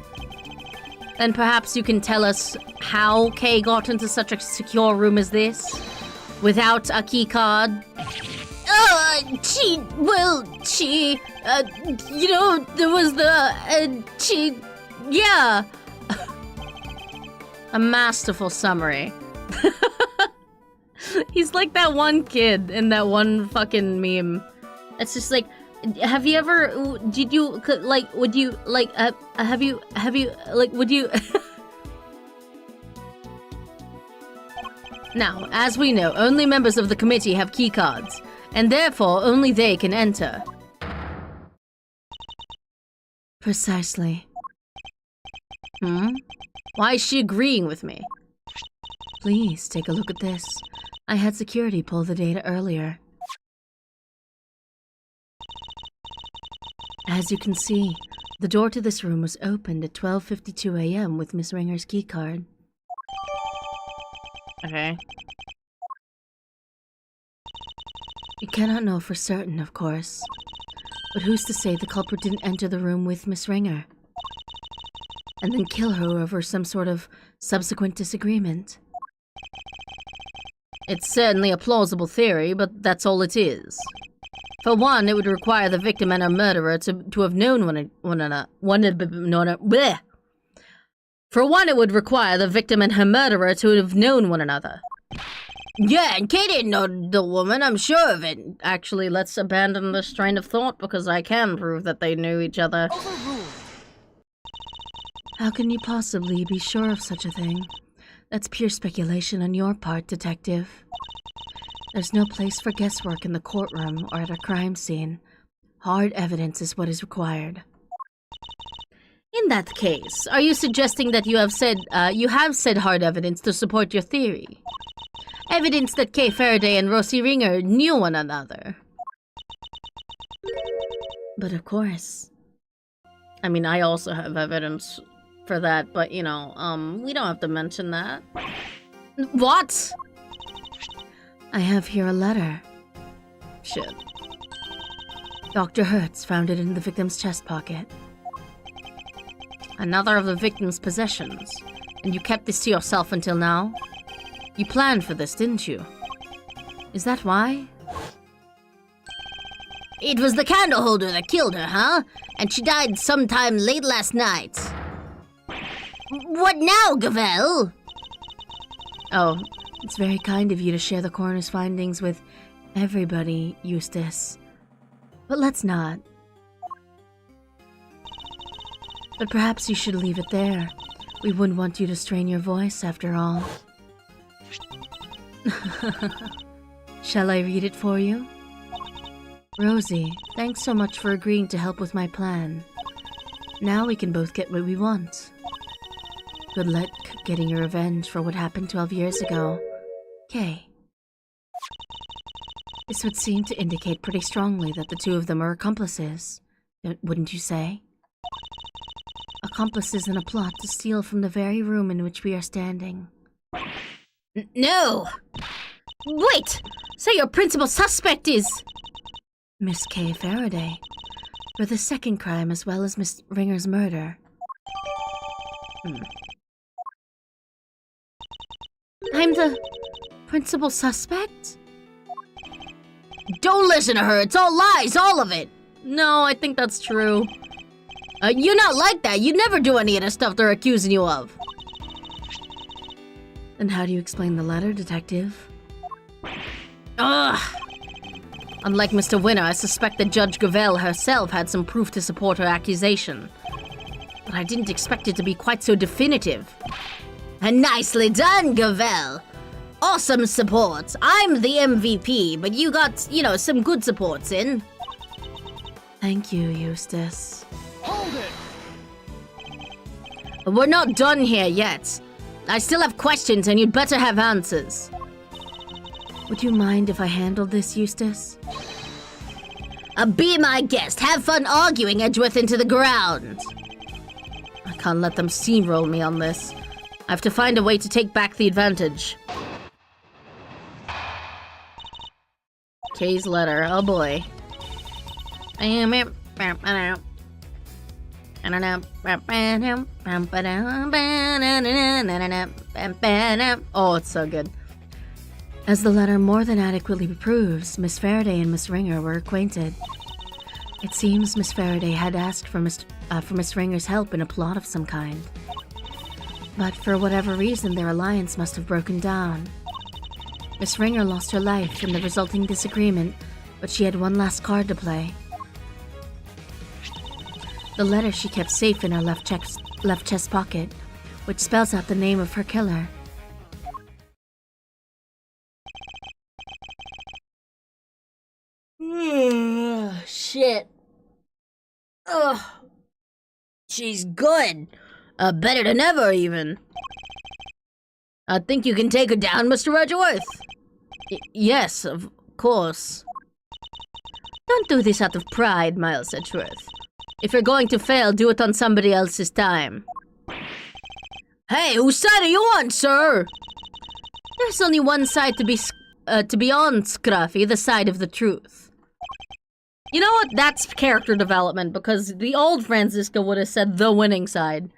Then perhaps you can tell us how Kay got into such a secure room as this? Without a key card? There was yeah. A masterful summary. He's like that one kid in that one fucking meme. It's just like, have you ever, did you, like, would you, like, have you, like, would you... Now, as we know, only members of the committee have keycards, and therefore only they can enter. Precisely. Why is she agreeing with me? Please, take a look at this. I had security pull the data earlier. As you can see, the door to this room was opened at 12:52 a.m. with Miss Ringer's keycard. Okay. You cannot know for certain, of course. But who's to say the culprit didn't enter the room with Miss Ringer? And then kill her over some sort of subsequent disagreement? It's certainly a plausible theory, but that's all it is. For one, it would require the victim and her murderer to have known one another. For one, it would require the victim and her murderer to have known one another. Yeah, and Kay didn't know the woman, I'm sure of it. Actually, let's abandon this train of thought because I can prove that they knew each other. Overruled. How can you possibly be sure of such a thing? That's pure speculation on your part, detective. There's no place for guesswork in the courtroom or at a crime scene. Hard evidence is what is required. In that case, are you suggesting that you have said hard evidence to support your theory? Evidence that Kay Faraday and Rosie Ringer knew one another. But of course. I mean, I also have evidence for that, but you know, we don't have to mention that. What? I have here a letter. Shit. Dr. Hertz found it in the victim's chest pocket. Another of the victim's possessions. And you kept this to yourself until now? You planned for this, didn't you? Is that why? It was the candle holder that killed her, huh? And she died sometime late last night. What now, Gavel? Oh, it's very kind of you to share the coroner's findings with everybody, Eustace. But let's not. But perhaps you should leave it there. We wouldn't want you to strain your voice, after all. Shall I read it for you? Rosie, thanks so much for agreeing to help with my plan. Now we can both get what we want. Good luck getting your revenge for what happened 12 years ago. Kay. This would seem to indicate pretty strongly that the two of them are accomplices, wouldn't you say? Accomplices in a plot to steal from the very room in which we are standing. No! Wait! So your principal suspect is... Miss Kay Faraday. For the second crime as well as Miss Ringer's murder. I'm the principal suspect? Don't listen to her, it's all lies, all of it! No, I think that's true. You're not like that, you'd never do any of the stuff they're accusing you of. Then how do you explain the letter, detective? Ugh! Unlike Mr. Winner, I suspect that Judge Gravel herself had some proof to support her accusation. But I didn't expect it to be quite so definitive. And nicely done, Gravel! Awesome support! I'm the MVP, but you got, you know, some good supports in. Thank you, Eustace. Hold it! We're not done here yet. I still have questions and you'd better have answers. Would you mind if I handled this, Eustace? Be my guest. Have fun arguing Edgeworth into the ground. I can't let them steamroll me on this. I have to find a way to take back the advantage. Kay's letter. Oh boy. Oh, it's so good. As the letter more than adequately proves, Miss Faraday and Miss Ringer were acquainted. It seems Miss Faraday had asked for Miss Ringer's help in a plot of some kind. But for whatever reason, their alliance must have broken down. Miss Ringer lost her life in the resulting disagreement, but she had one last card to play. The letter she kept safe in her left chest pocket, which spells out the name of her killer. Shit. Ugh. She's good. Better than ever, even. I think you can take her down, Mr. Edgeworth. Yes, of course. Don't do this out of pride, Miles Edgeworth. If you're going to fail, do it on somebody else's time. Hey, whose side are you on, sir? There's only one side to be on, Scruffy, the side of the truth. You know what? That's character development, because the old Franziska would have said the winning side.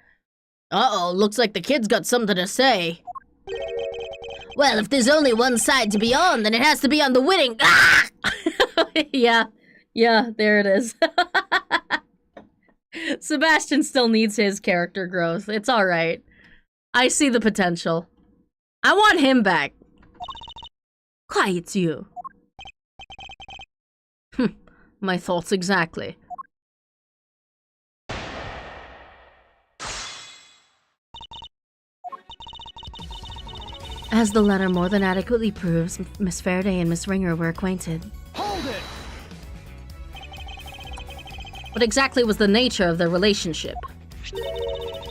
Uh-oh, looks like the kid's got something to say. Well, if there's only one side to be on, then it has to be on the winning. Ah! Yeah, there it is. Sebastian still needs his character growth. It's alright. I see the potential. I want him back. Quiet, you. My thoughts exactly. As the letter more than adequately proves, Miss Faraday and Miss Ringer were acquainted. Hold it! What exactly was the nature of their relationship?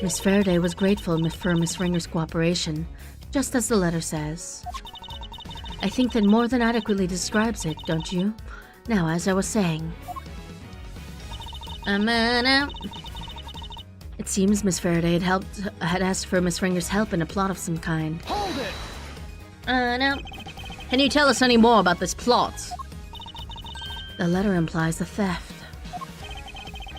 Miss Faraday was grateful for Miss Ringer's cooperation, just as the letter says. I think that more than adequately describes it, don't you? Now, as I was saying... It seems Miss Faraday had asked for Miss Ringer's help in a plot of some kind. Hold it! No. Can you tell us any more about this plot? The letter implies a theft.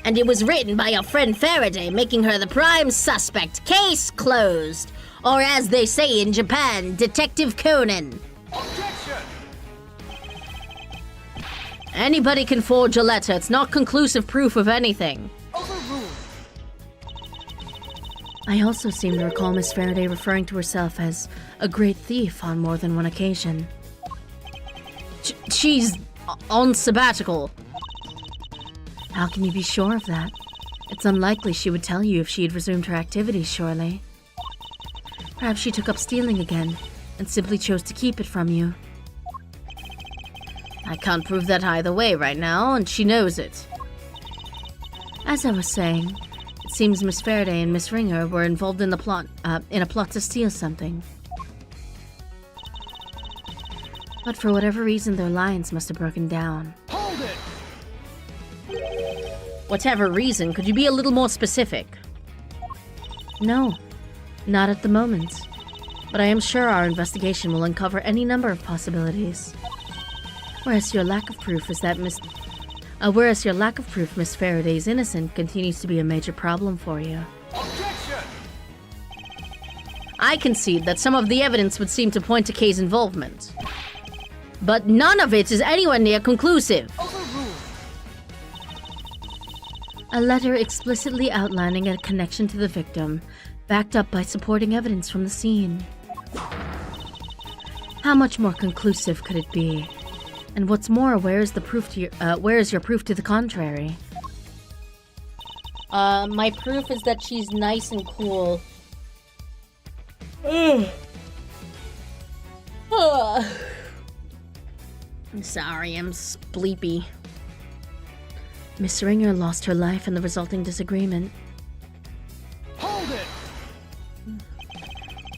And it was written by your friend Faraday, making her the prime suspect. Case closed. Or as they say in Japan, Detective Conan. Objection! Anybody can forge a letter. It's not conclusive proof of anything. Overruled! I also seem to recall Miss Faraday referring to herself as a great thief on more than one occasion. She's on sabbatical. How can you be sure of that? It's unlikely she would tell you if she had resumed her activities, surely. Perhaps she took up stealing again, and simply chose to keep it from you. I can't prove that either way right now, and she knows it. As I was saying, it seems Miss Faraday and Miss Ringer were involved in a plot to steal something. But for whatever reason, their lines must have broken down. Hold it! Whatever reason, could you be a little more specific? No, not at the moment. But I am sure our investigation will uncover any number of possibilities. Whereas your lack of proof, Miss Faraday's innocent, continues to be a major problem for you. Objection! I concede that some of the evidence would seem to point to Kay's involvement. But none of it is anywhere near conclusive. Overruled! A letter explicitly outlining a connection to the victim, backed up by supporting evidence from the scene. How much more conclusive could it be? And what's more, where is your proof to the contrary? My proof is that she's nice and cool. I'm sorry, I'm spleepy. Miss Ringer lost her life in the resulting disagreement. Hold it!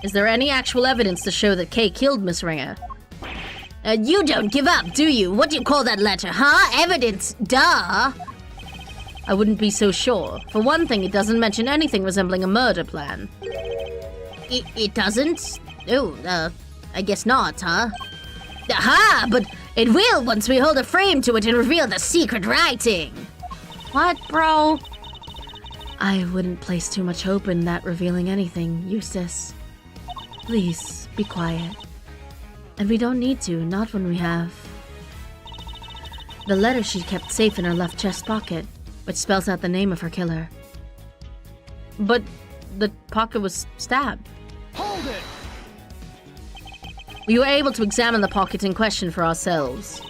Is there any actual evidence to show that Kay killed Miss Ringer? You don't give up, do you? What do you call that letter, huh? Evidence, duh! I wouldn't be so sure. For one thing, it doesn't mention anything resembling a murder plan. It doesn't? Oh, I guess not, huh? Aha! But it will once we hold a frame to it and reveal the secret writing! What, bro? I wouldn't place too much hope in that revealing anything, Eustace. Please, be quiet. And we don't need to, not when we have... the letter she kept safe in her left chest pocket, which spells out the name of her killer. But the pocket was stabbed. Hold it! We were able to examine the pocket in question for ourselves.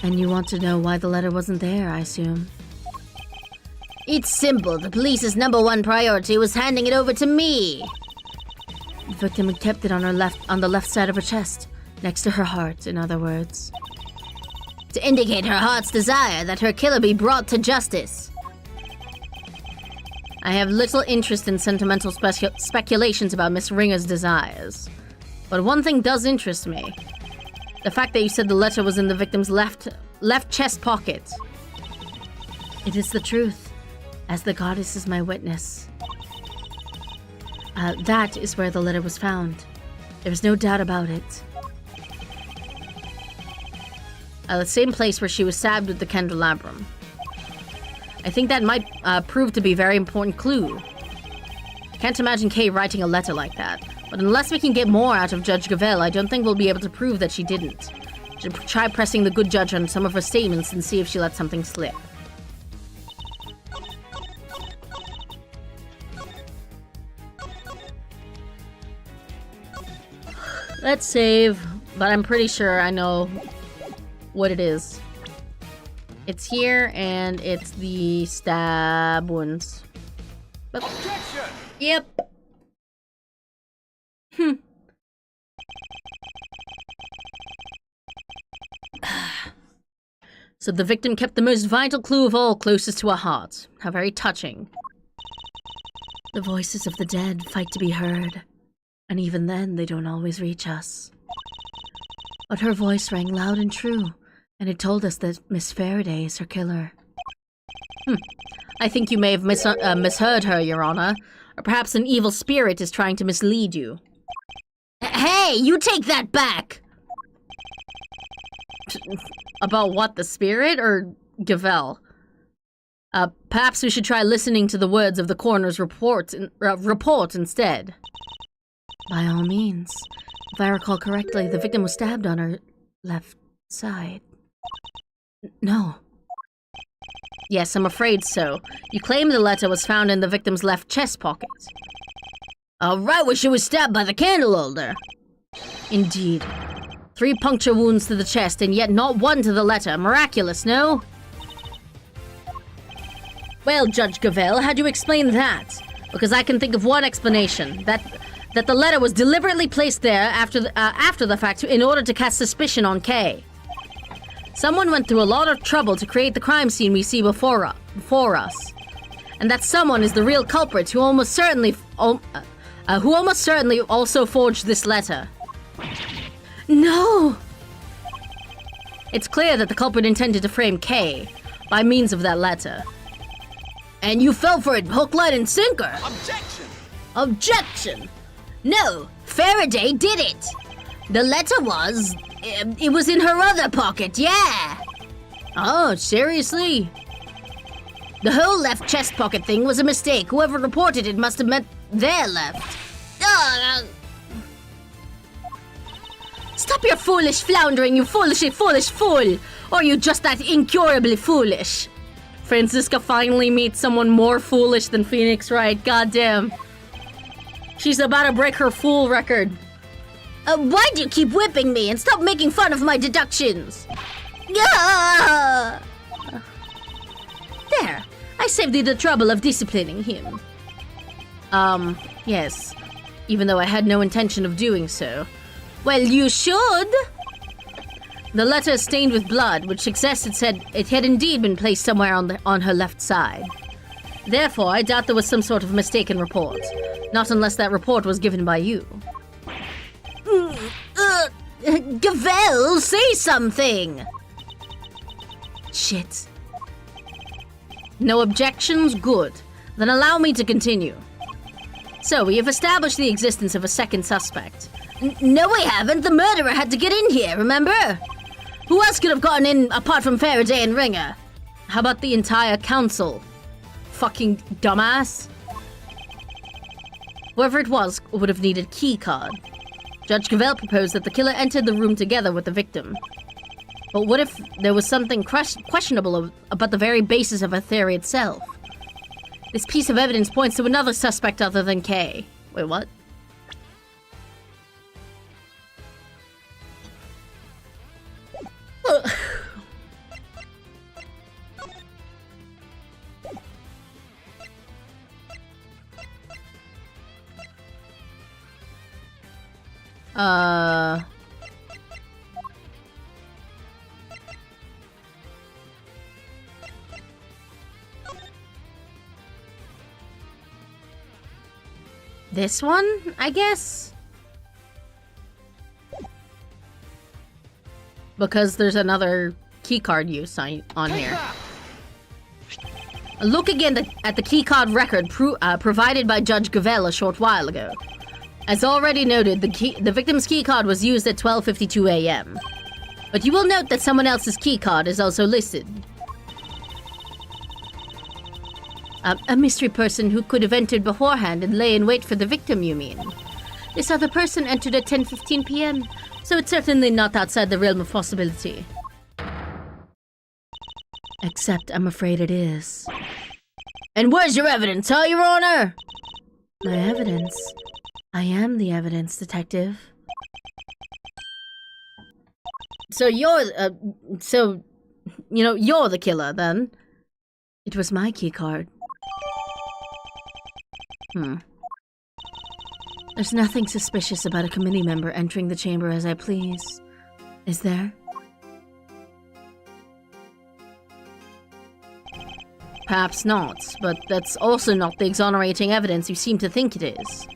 And you want to know why the letter wasn't there, I assume? It's simple. The police's #1 priority was handing it over to me. The victim had kept it on the left side of her chest, next to her heart, in other words. To indicate her heart's desire that her killer be brought to justice. I have little interest in sentimental speculations about Miss Ringer's desires. But one thing does interest me. The fact that you said the letter was in the victim's left chest pocket. It is the truth, as the goddess is my witness. That is where the letter was found. There's no doubt about it. The same place where she was stabbed with the candelabrum. I think that might prove to be a very important clue. Can't imagine Kay writing a letter like that. But unless we can get more out of Judge Gavel, I don't think we'll be able to prove that she didn't. Should try pressing the good judge on some of her statements and see if she let something slip. Let's save, but I'm pretty sure I know what it is. It's here, and it's the stab wounds. Objection! Yep. So the victim kept the most vital clue of all closest to her heart. How very touching. The voices of the dead fight to be heard. And even then, they don't always reach us. But her voice rang loud and true, and it told us that Miss Faraday is her killer. I think you may have misheard her, Your Honor. Or perhaps an evil spirit is trying to mislead you. Hey, you take that back! About what, the spirit or Gavel? Perhaps we should try listening to the words of the coroner's report instead. By all means. If I recall correctly, the victim was stabbed on her left side. No. Yes, I'm afraid so. You claim the letter was found in the victim's left chest pocket. Right where she was stabbed by the candle holder. Indeed. 3 puncture wounds to the chest, and yet not one to the letter. Miraculous, no? Well, Judge Gavel, how do you explain that? Because I can think of one explanation. That the letter was deliberately placed there after the fact in order to cast suspicion on Kay. Someone went through a lot of trouble to create the crime scene we see before us. And that someone is the real culprit who almost certainly also forged this letter. No! It's clear that the culprit intended to frame Kay by means of that letter. And you fell for it hook, line, and sinker! Objection! Objection! No, Faraday did it! The letter was... it was in her other pocket, yeah! Oh, seriously? The whole left chest pocket thing was a mistake. Whoever reported it must have meant their left. Stop your foolish floundering, you foolish fool! Or are you just that incurably foolish? Franziska finally meets someone more foolish than Phoenix Wright, goddamn. She's about to break her fool record. Why do you keep whipping me and stop making fun of my deductions? There, I saved you the trouble of disciplining him. Yes. Even though I had no intention of doing so. well, you should. The letter is stained with blood, which suggests it had indeed been placed somewhere on her left side. Therefore, I doubt there was some sort of mistaken report. Not unless that report was given by you. Gavel, say something! Shit. No objections? Good. Then allow me to continue. So, we have established the existence of a second suspect. No, we haven't. The murderer had to get in here, remember? Who else could have gotten in apart from Faraday and Ringer? How about the entire council? Fucking dumbass. Whoever it was would have needed keycard. Judge Gavel proposed that the killer entered the room together with the victim. But what if there was something questionable about the very basis of her theory itself? This piece of evidence points to another suspect other than Kay. Wait, what? This one, I guess? Because there's another keycard use on here. Look again at the keycard record provided by Judge Gavel a short while ago. As already noted, the victim's keycard was used at 12:52 a.m. But you will note that someone else's keycard is also listed. A mystery person who could have entered beforehand and lay in wait for the victim, you mean? This other person entered at 10:15 p.m., so it's certainly not outside the realm of possibility. Except I'm afraid it is. And where's your evidence, huh, Your Honor? My evidence? I am the evidence, Detective. So you're the killer, then? It was my keycard. There's nothing suspicious about a committee member entering the chamber as I please. Is there? Perhaps not, but that's also not the exonerating evidence you seem to think it is.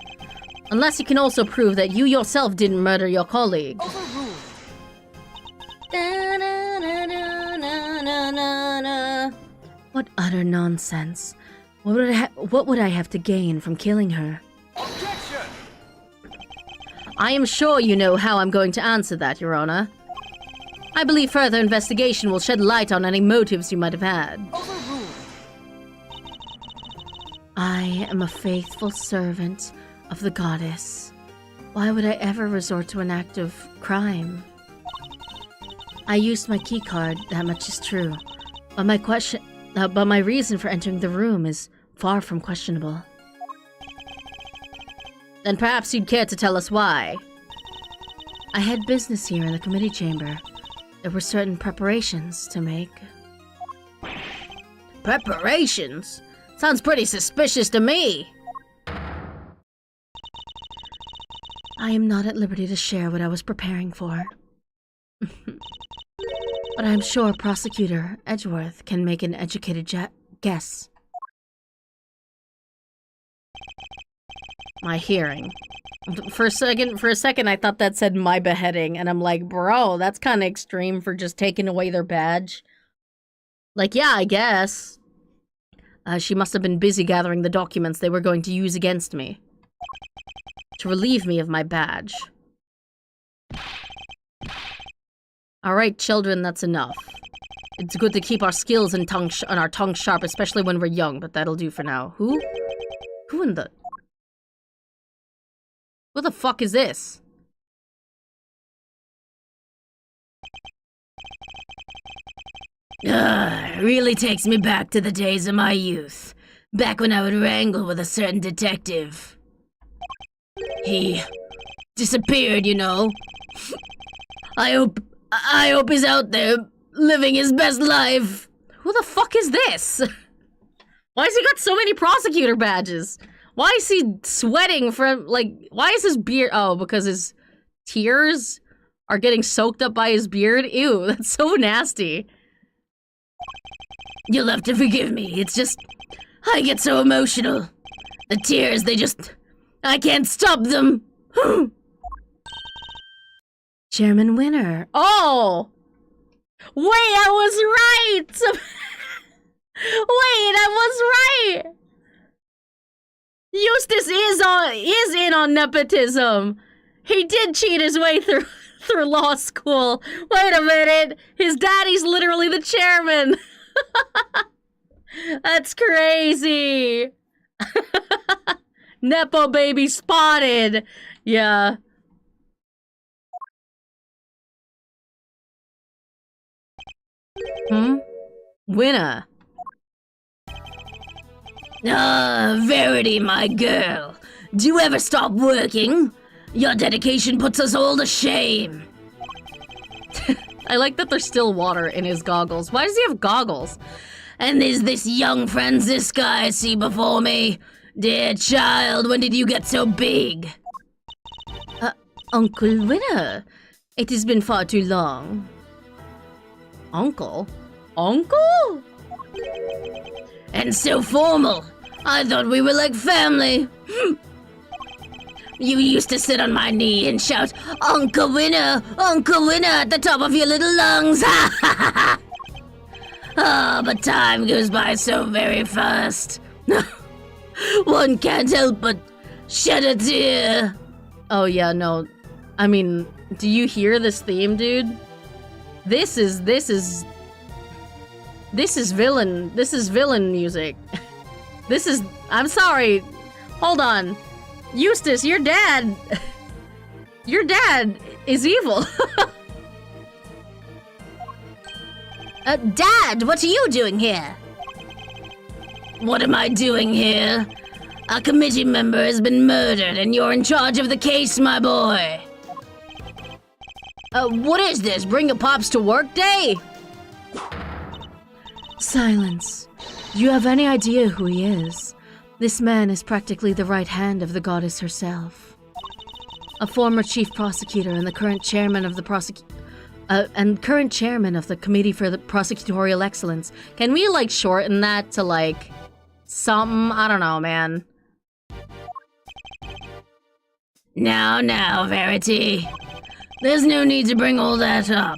Unless you can also prove that you yourself didn't murder your colleague. What utter nonsense. What would I have to gain from killing her? Objection! I am sure you know how I'm going to answer that, Your Honor. I believe further investigation will shed light on any motives you might have had. Overruled. I am a faithful servant of the goddess. Why would I ever resort to an act of crime? I used my keycard, that much is true. But my reason for entering the room is far from questionable. Then perhaps you'd care to tell us why. I had business here in the committee chamber. There were certain preparations to make. Preparations? Sounds pretty suspicious to me. I am not at liberty to share what I was preparing for. But I'm sure Prosecutor Edgeworth can make an educated guess. My hearing. For a second, I thought that said my beheading, and I'm like, bro, that's kind of extreme for just taking away their badge. Like, yeah, I guess. She must have been busy gathering the documents they were going to use against me. To relieve me of my badge. Alright, children, that's enough. It's good to keep our skills and our tongues sharp, especially when we're young, but that'll do for now. Who the fuck is this? Really takes me back to the days of my youth. Back when I would wrangle with a certain detective. He disappeared, you know. I hope he's out there living his best life. Who the fuck is this? Why has he got so many prosecutor badges? Why is he sweating from, like, why is his beard? Oh, because his tears are getting soaked up by his beard? Ew, that's so nasty. You'll have to forgive me. It's just, I get so emotional. The tears, I can't stop them. Chairman Winner. Oh! Wait, I was right! Wait, I was right! Eustace is in on nepotism. He did cheat his way through law school. Wait a minute. His daddy's literally the chairman. That's crazy. Nepo baby spotted. Yeah. Winner. Ah, Verity, my girl. Do you ever stop working? Your dedication puts us all to shame. I like that there's still water in his goggles. Why does he have goggles? And is this young Franziska I see before me? Dear child, when did you get so big? Uncle Winner, it has been far too long. Uncle? Uncle? And so formal. I thought we were like family. You used to sit on my knee and shout, Uncle Winner, at the top of your little lungs. Oh, but time goes by so very fast. One can't help but shed a tear. Oh yeah, no. I mean, do you hear this theme, dude? This is villain music. I'm sorry. Hold on. Eustace, your dad is evil. Dad, what are you doing here? What am I doing here? A committee member has been murdered and you're in charge of the case, my boy. What is this? Bring your pops to work day? Silence. Do you have any idea who he is? This man is practically the right hand of the goddess herself. A former chief prosecutor and the current chairman of the Committee for the Prosecutorial Excellence. Can we, like, shorten that to, like, something? I don't know, man. Now, Verity. There's no need to bring all that up.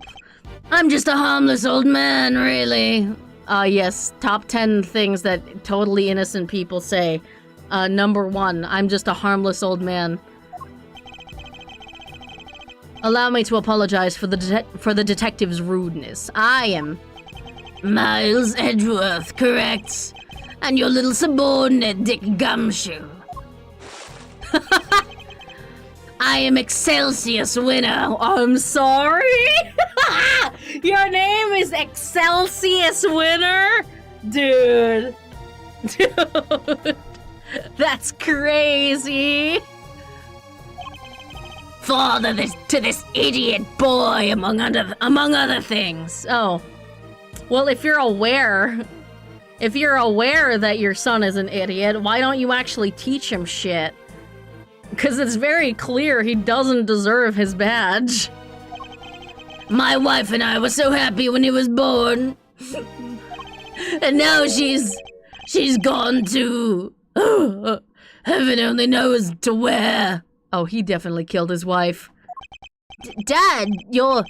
I'm just a harmless old man, really. Yes, top 10 things that totally innocent people say. Number 1, I'm just a harmless old man. Allow me to apologize for the detective's rudeness. I am Miles Edgeworth, correct? And your little subordinate, Dick Gumshoe. I am Excelsius Winner. I'm sorry? Your name is Excelsius Winner? Dude. That's crazy. Father to this idiot boy, among other things. Oh. Well, if you're aware that your son is an idiot, why don't you actually teach him shit? Because it's very clear he doesn't deserve his badge. My wife and I were so happy when he was born. And now she's gone to heaven only knows to where. Oh, he definitely killed his wife. Dad, you're...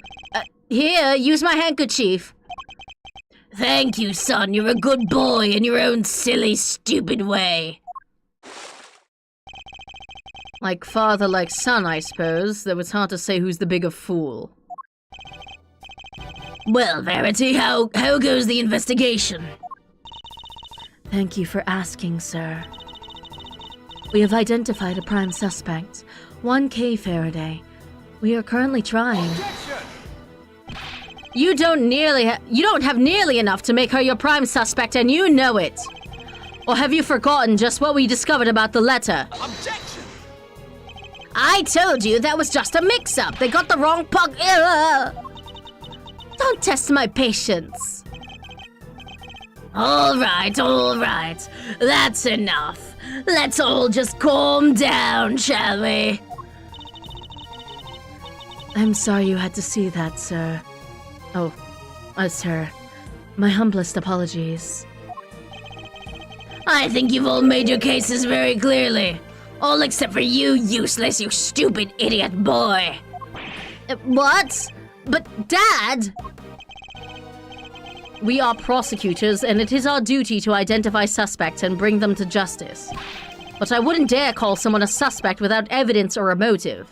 here, use my handkerchief. Thank you, son. You're a good boy in your own silly, stupid way. Like father, like son, I suppose, though it's hard to say who's the bigger fool. Well, Verity, how goes the investigation? Thank you for asking, sir. We have identified a prime suspect, 1K Faraday. We are currently trying. Objection! You don't have nearly enough to make her your prime suspect, and you know it. Or have you forgotten just what we discovered about the letter? Objection! I told you that was just a mix-up. They got the wrong pug. Don't test my patience. All right. That's enough. Let's all just calm down, shall we? I'm sorry you had to see that, sir. Oh, sir. My humblest apologies. I think you've all made your cases very clearly. All except for you, useless, you stupid idiot boy. What? But, Dad! We are prosecutors, and it is our duty to identify suspects and bring them to justice. But I wouldn't dare call someone a suspect without evidence or a motive.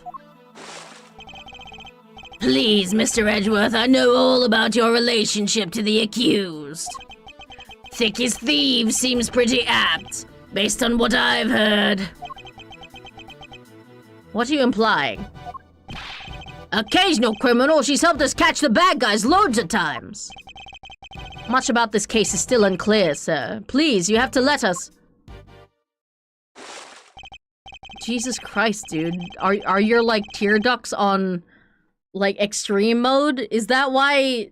Please, Mr. Edgeworth, I know all about your relationship to the accused. Thick as thieves seems pretty apt, based on what I've heard. What are you implying? Occasional criminal, she's helped us catch the bad guys loads of times. Much about this case is still unclear, sir. Please, you have to let us... Jesus Christ, dude. Are your, like, tear ducts on, like, extreme mode? Is that why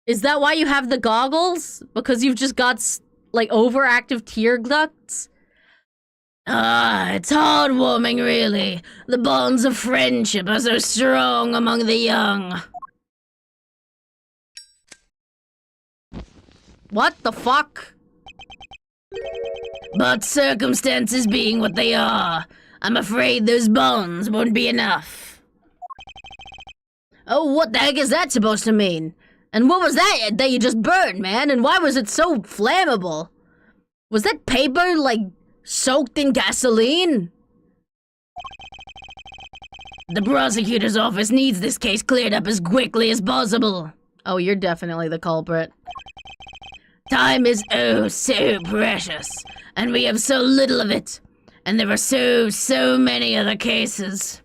you have the goggles? Because you've just got, like, overactive tear ducts? Ah, it's heartwarming, really. The bonds of friendship are so strong among the young. What the fuck? But circumstances being what they are, I'm afraid those bonds won't be enough. Oh, what the heck is that supposed to mean? And what was that you just burned, man? And why was it so flammable? Was that paper, like, soaked in gasoline? The prosecutor's office needs this case cleared up as quickly as possible. Oh, you're definitely the culprit. Time is oh so precious, and we have so little of it. And there are so many other cases.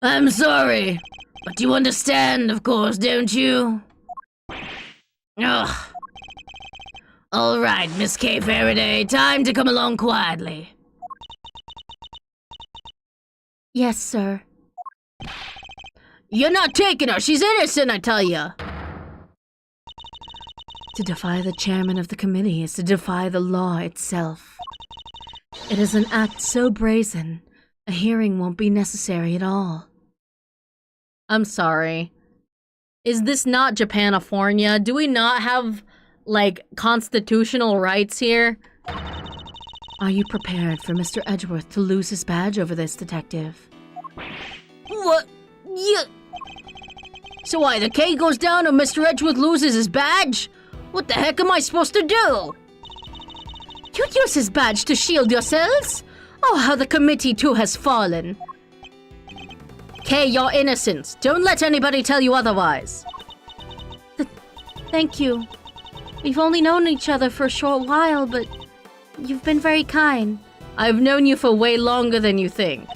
I'm sorry, but you understand, of course, don't you? Ugh. All right, Miss K. Faraday, time to come along quietly. Yes, sir. You're not taking her. She's innocent, I tell ya. To defy the chairman of the committee is to defy the law itself. It is an act so brazen, a hearing won't be necessary at all. I'm sorry. Is this not Japanifornia? Do we not have, like, constitutional rights here? Are you prepared for Mr. Edgeworth to lose his badge over this, detective? What? Yeah. So either K goes down or Mr. Edgeworth loses his badge? What the heck am I supposed to do? You'd use his badge to shield yourselves? Oh, how the committee too has fallen. Kay, you're innocent. Don't let anybody tell you otherwise. Thank you. We've only known each other for a short while, but you've been very kind. I've known you for way longer than you think.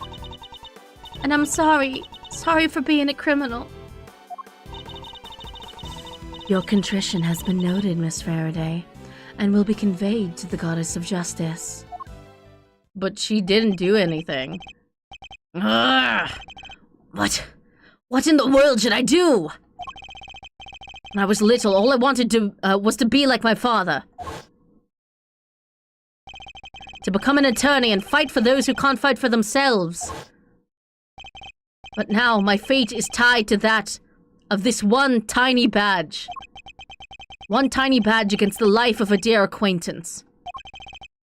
And I'm sorry. Sorry for being a criminal. Your contrition has been noted, Miss Faraday, and will be conveyed to the Goddess of Justice. But she didn't do anything. Ugh! What in the world should I do? When I was little, all I wanted to was to be like my father. To become an attorney and fight for those who can't fight for themselves. But now my fate is tied to that of this one tiny badge. One tiny badge against the life of a dear acquaintance.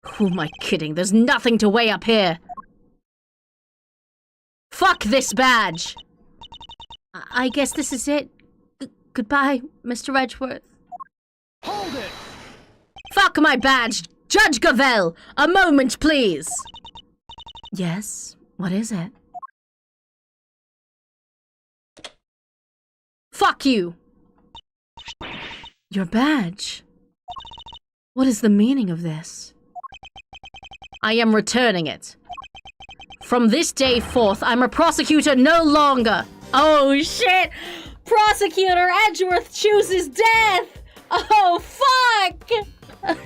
Who am I kidding? There's nothing to weigh up here. Fuck this badge! I guess this is it. Goodbye, Mr. Edgeworth. Hold it! Fuck my badge! Judge Gavel! A moment, please! Yes? What is it? Fuck you! Your badge? What is the meaning of this? I am returning it. From this day forth, I'm a prosecutor no longer! Oh shit! Prosecutor Edgeworth chooses death! Oh fuck!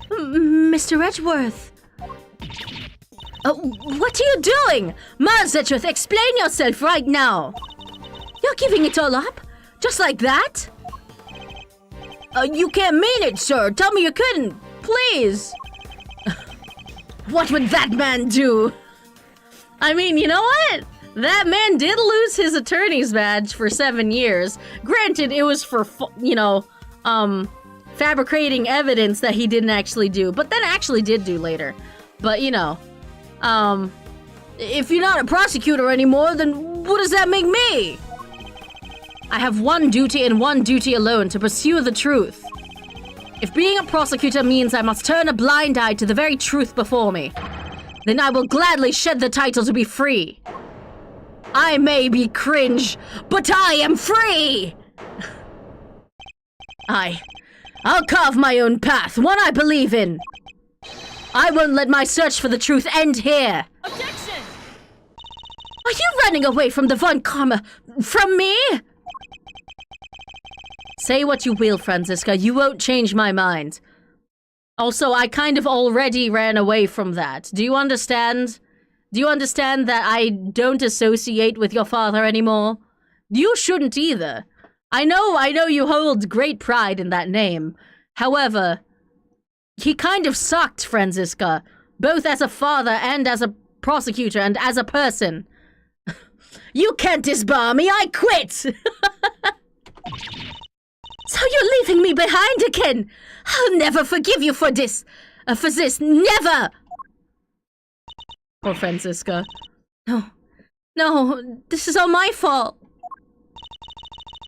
Mr. Edgeworth! What are you doing? Miles Edgeworth, explain yourself right now! You're giving it all up? Just like that? You can't mean it, sir. Tell me you couldn't. Please. What would that man do? I mean, you know what? That man did lose his attorney's badge for 7 years. Granted, it was for, fabricating evidence that he didn't actually do, but then actually did do later. But, you know, if you're not a prosecutor anymore, then what does that make me? I have one duty and one duty alone, to pursue the truth. If being a prosecutor means I must turn a blind eye to the very truth before me, then I will gladly shed the title to be free. I may be cringe, but I am free! I'll carve my own path, one I believe in. I won't let my search for the truth end here. Objection! Are you running away from the Von Karma from me? Say what you will, Franziska, you won't change my mind. Also, I kind of already ran away from that. Do you understand? Do you understand that I don't associate with your father anymore? You shouldn't either. I know you hold great pride in that name. However, He kind of sucked, Franziska. Both as a father and as a prosecutor and as a person. You can't disbar me, I quit! So you're leaving me behind again? I'll never forgive you for this. Never! Poor Franziska. No, this is all my fault.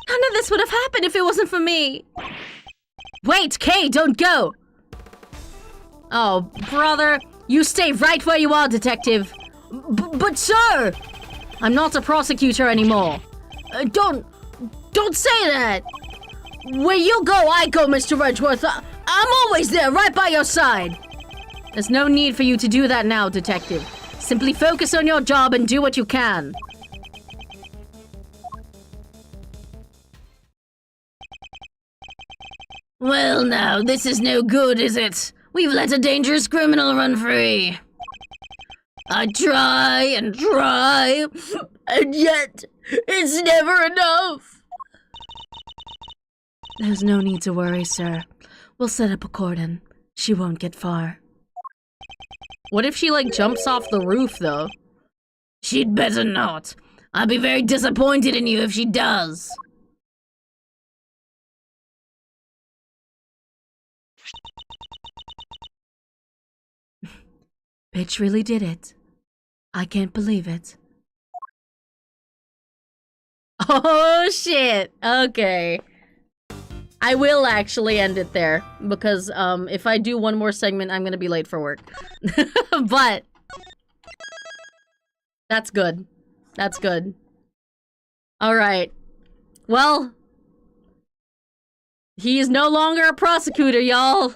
None of this would have happened if it wasn't for me. Wait, Kay, don't go! Oh, brother, you stay right where you are, detective. But sir! I'm not a prosecutor anymore. Don't say that! Where you go, I go, Mr. Edgeworth. I'm always there, right by your side. There's no need for you to do that now, detective. Simply focus on your job and do what you can. Well now, this is no good, is it? We've let a dangerous criminal run free. I try and try, and yet it's never enough. There's no need to worry, sir. We'll set up a cordon. She won't get far. What if she, like, jumps off the roof, though? She'd better not. I'll be very disappointed in you if she does. Bitch really did it. I can't believe it. Oh, shit. Okay. I will actually end it there, because if I do one more segment, I'm gonna be late for work. But that's good. That's good. Alright. Well, he is no longer a prosecutor, y'all.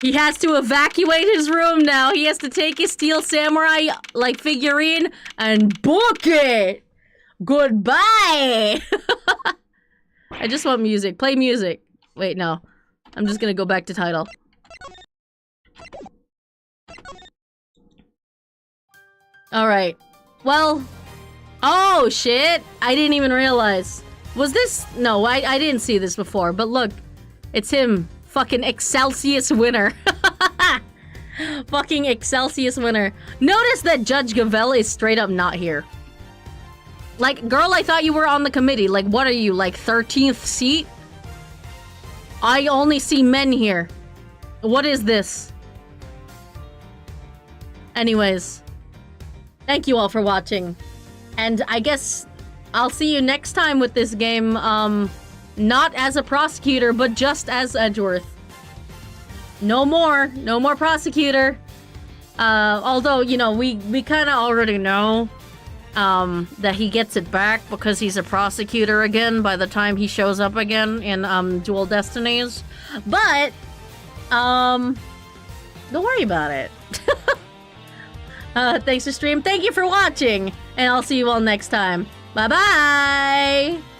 He has to evacuate his room now. He has to take his Steel Samurai, like, figurine and book it. Goodbye! I just want music. Play music. Wait, no. I'm just gonna go back to title. Alright. Well. Oh, shit! I didn't even realize. Was this? No, I didn't see this before, but look. It's him. Fucking Excelsius winner. Fucking Excelsius winner. Notice that Judge Gavel is straight up not here. Like, girl, I thought you were on the committee. Like, what are you, like, 13th seat? I only see men here. What is this? Anyways. Thank you all for watching. And I guess I'll see you next time with this game, not as a prosecutor, but just as Edgeworth. No more prosecutor. Although, you know, we kind of already know that he gets it back because he's a prosecutor again by the time he shows up again in Dual Destinies. But don't worry about it. Thanks for stream. Thank you for watching, and I'll see you all next time. Bye bye.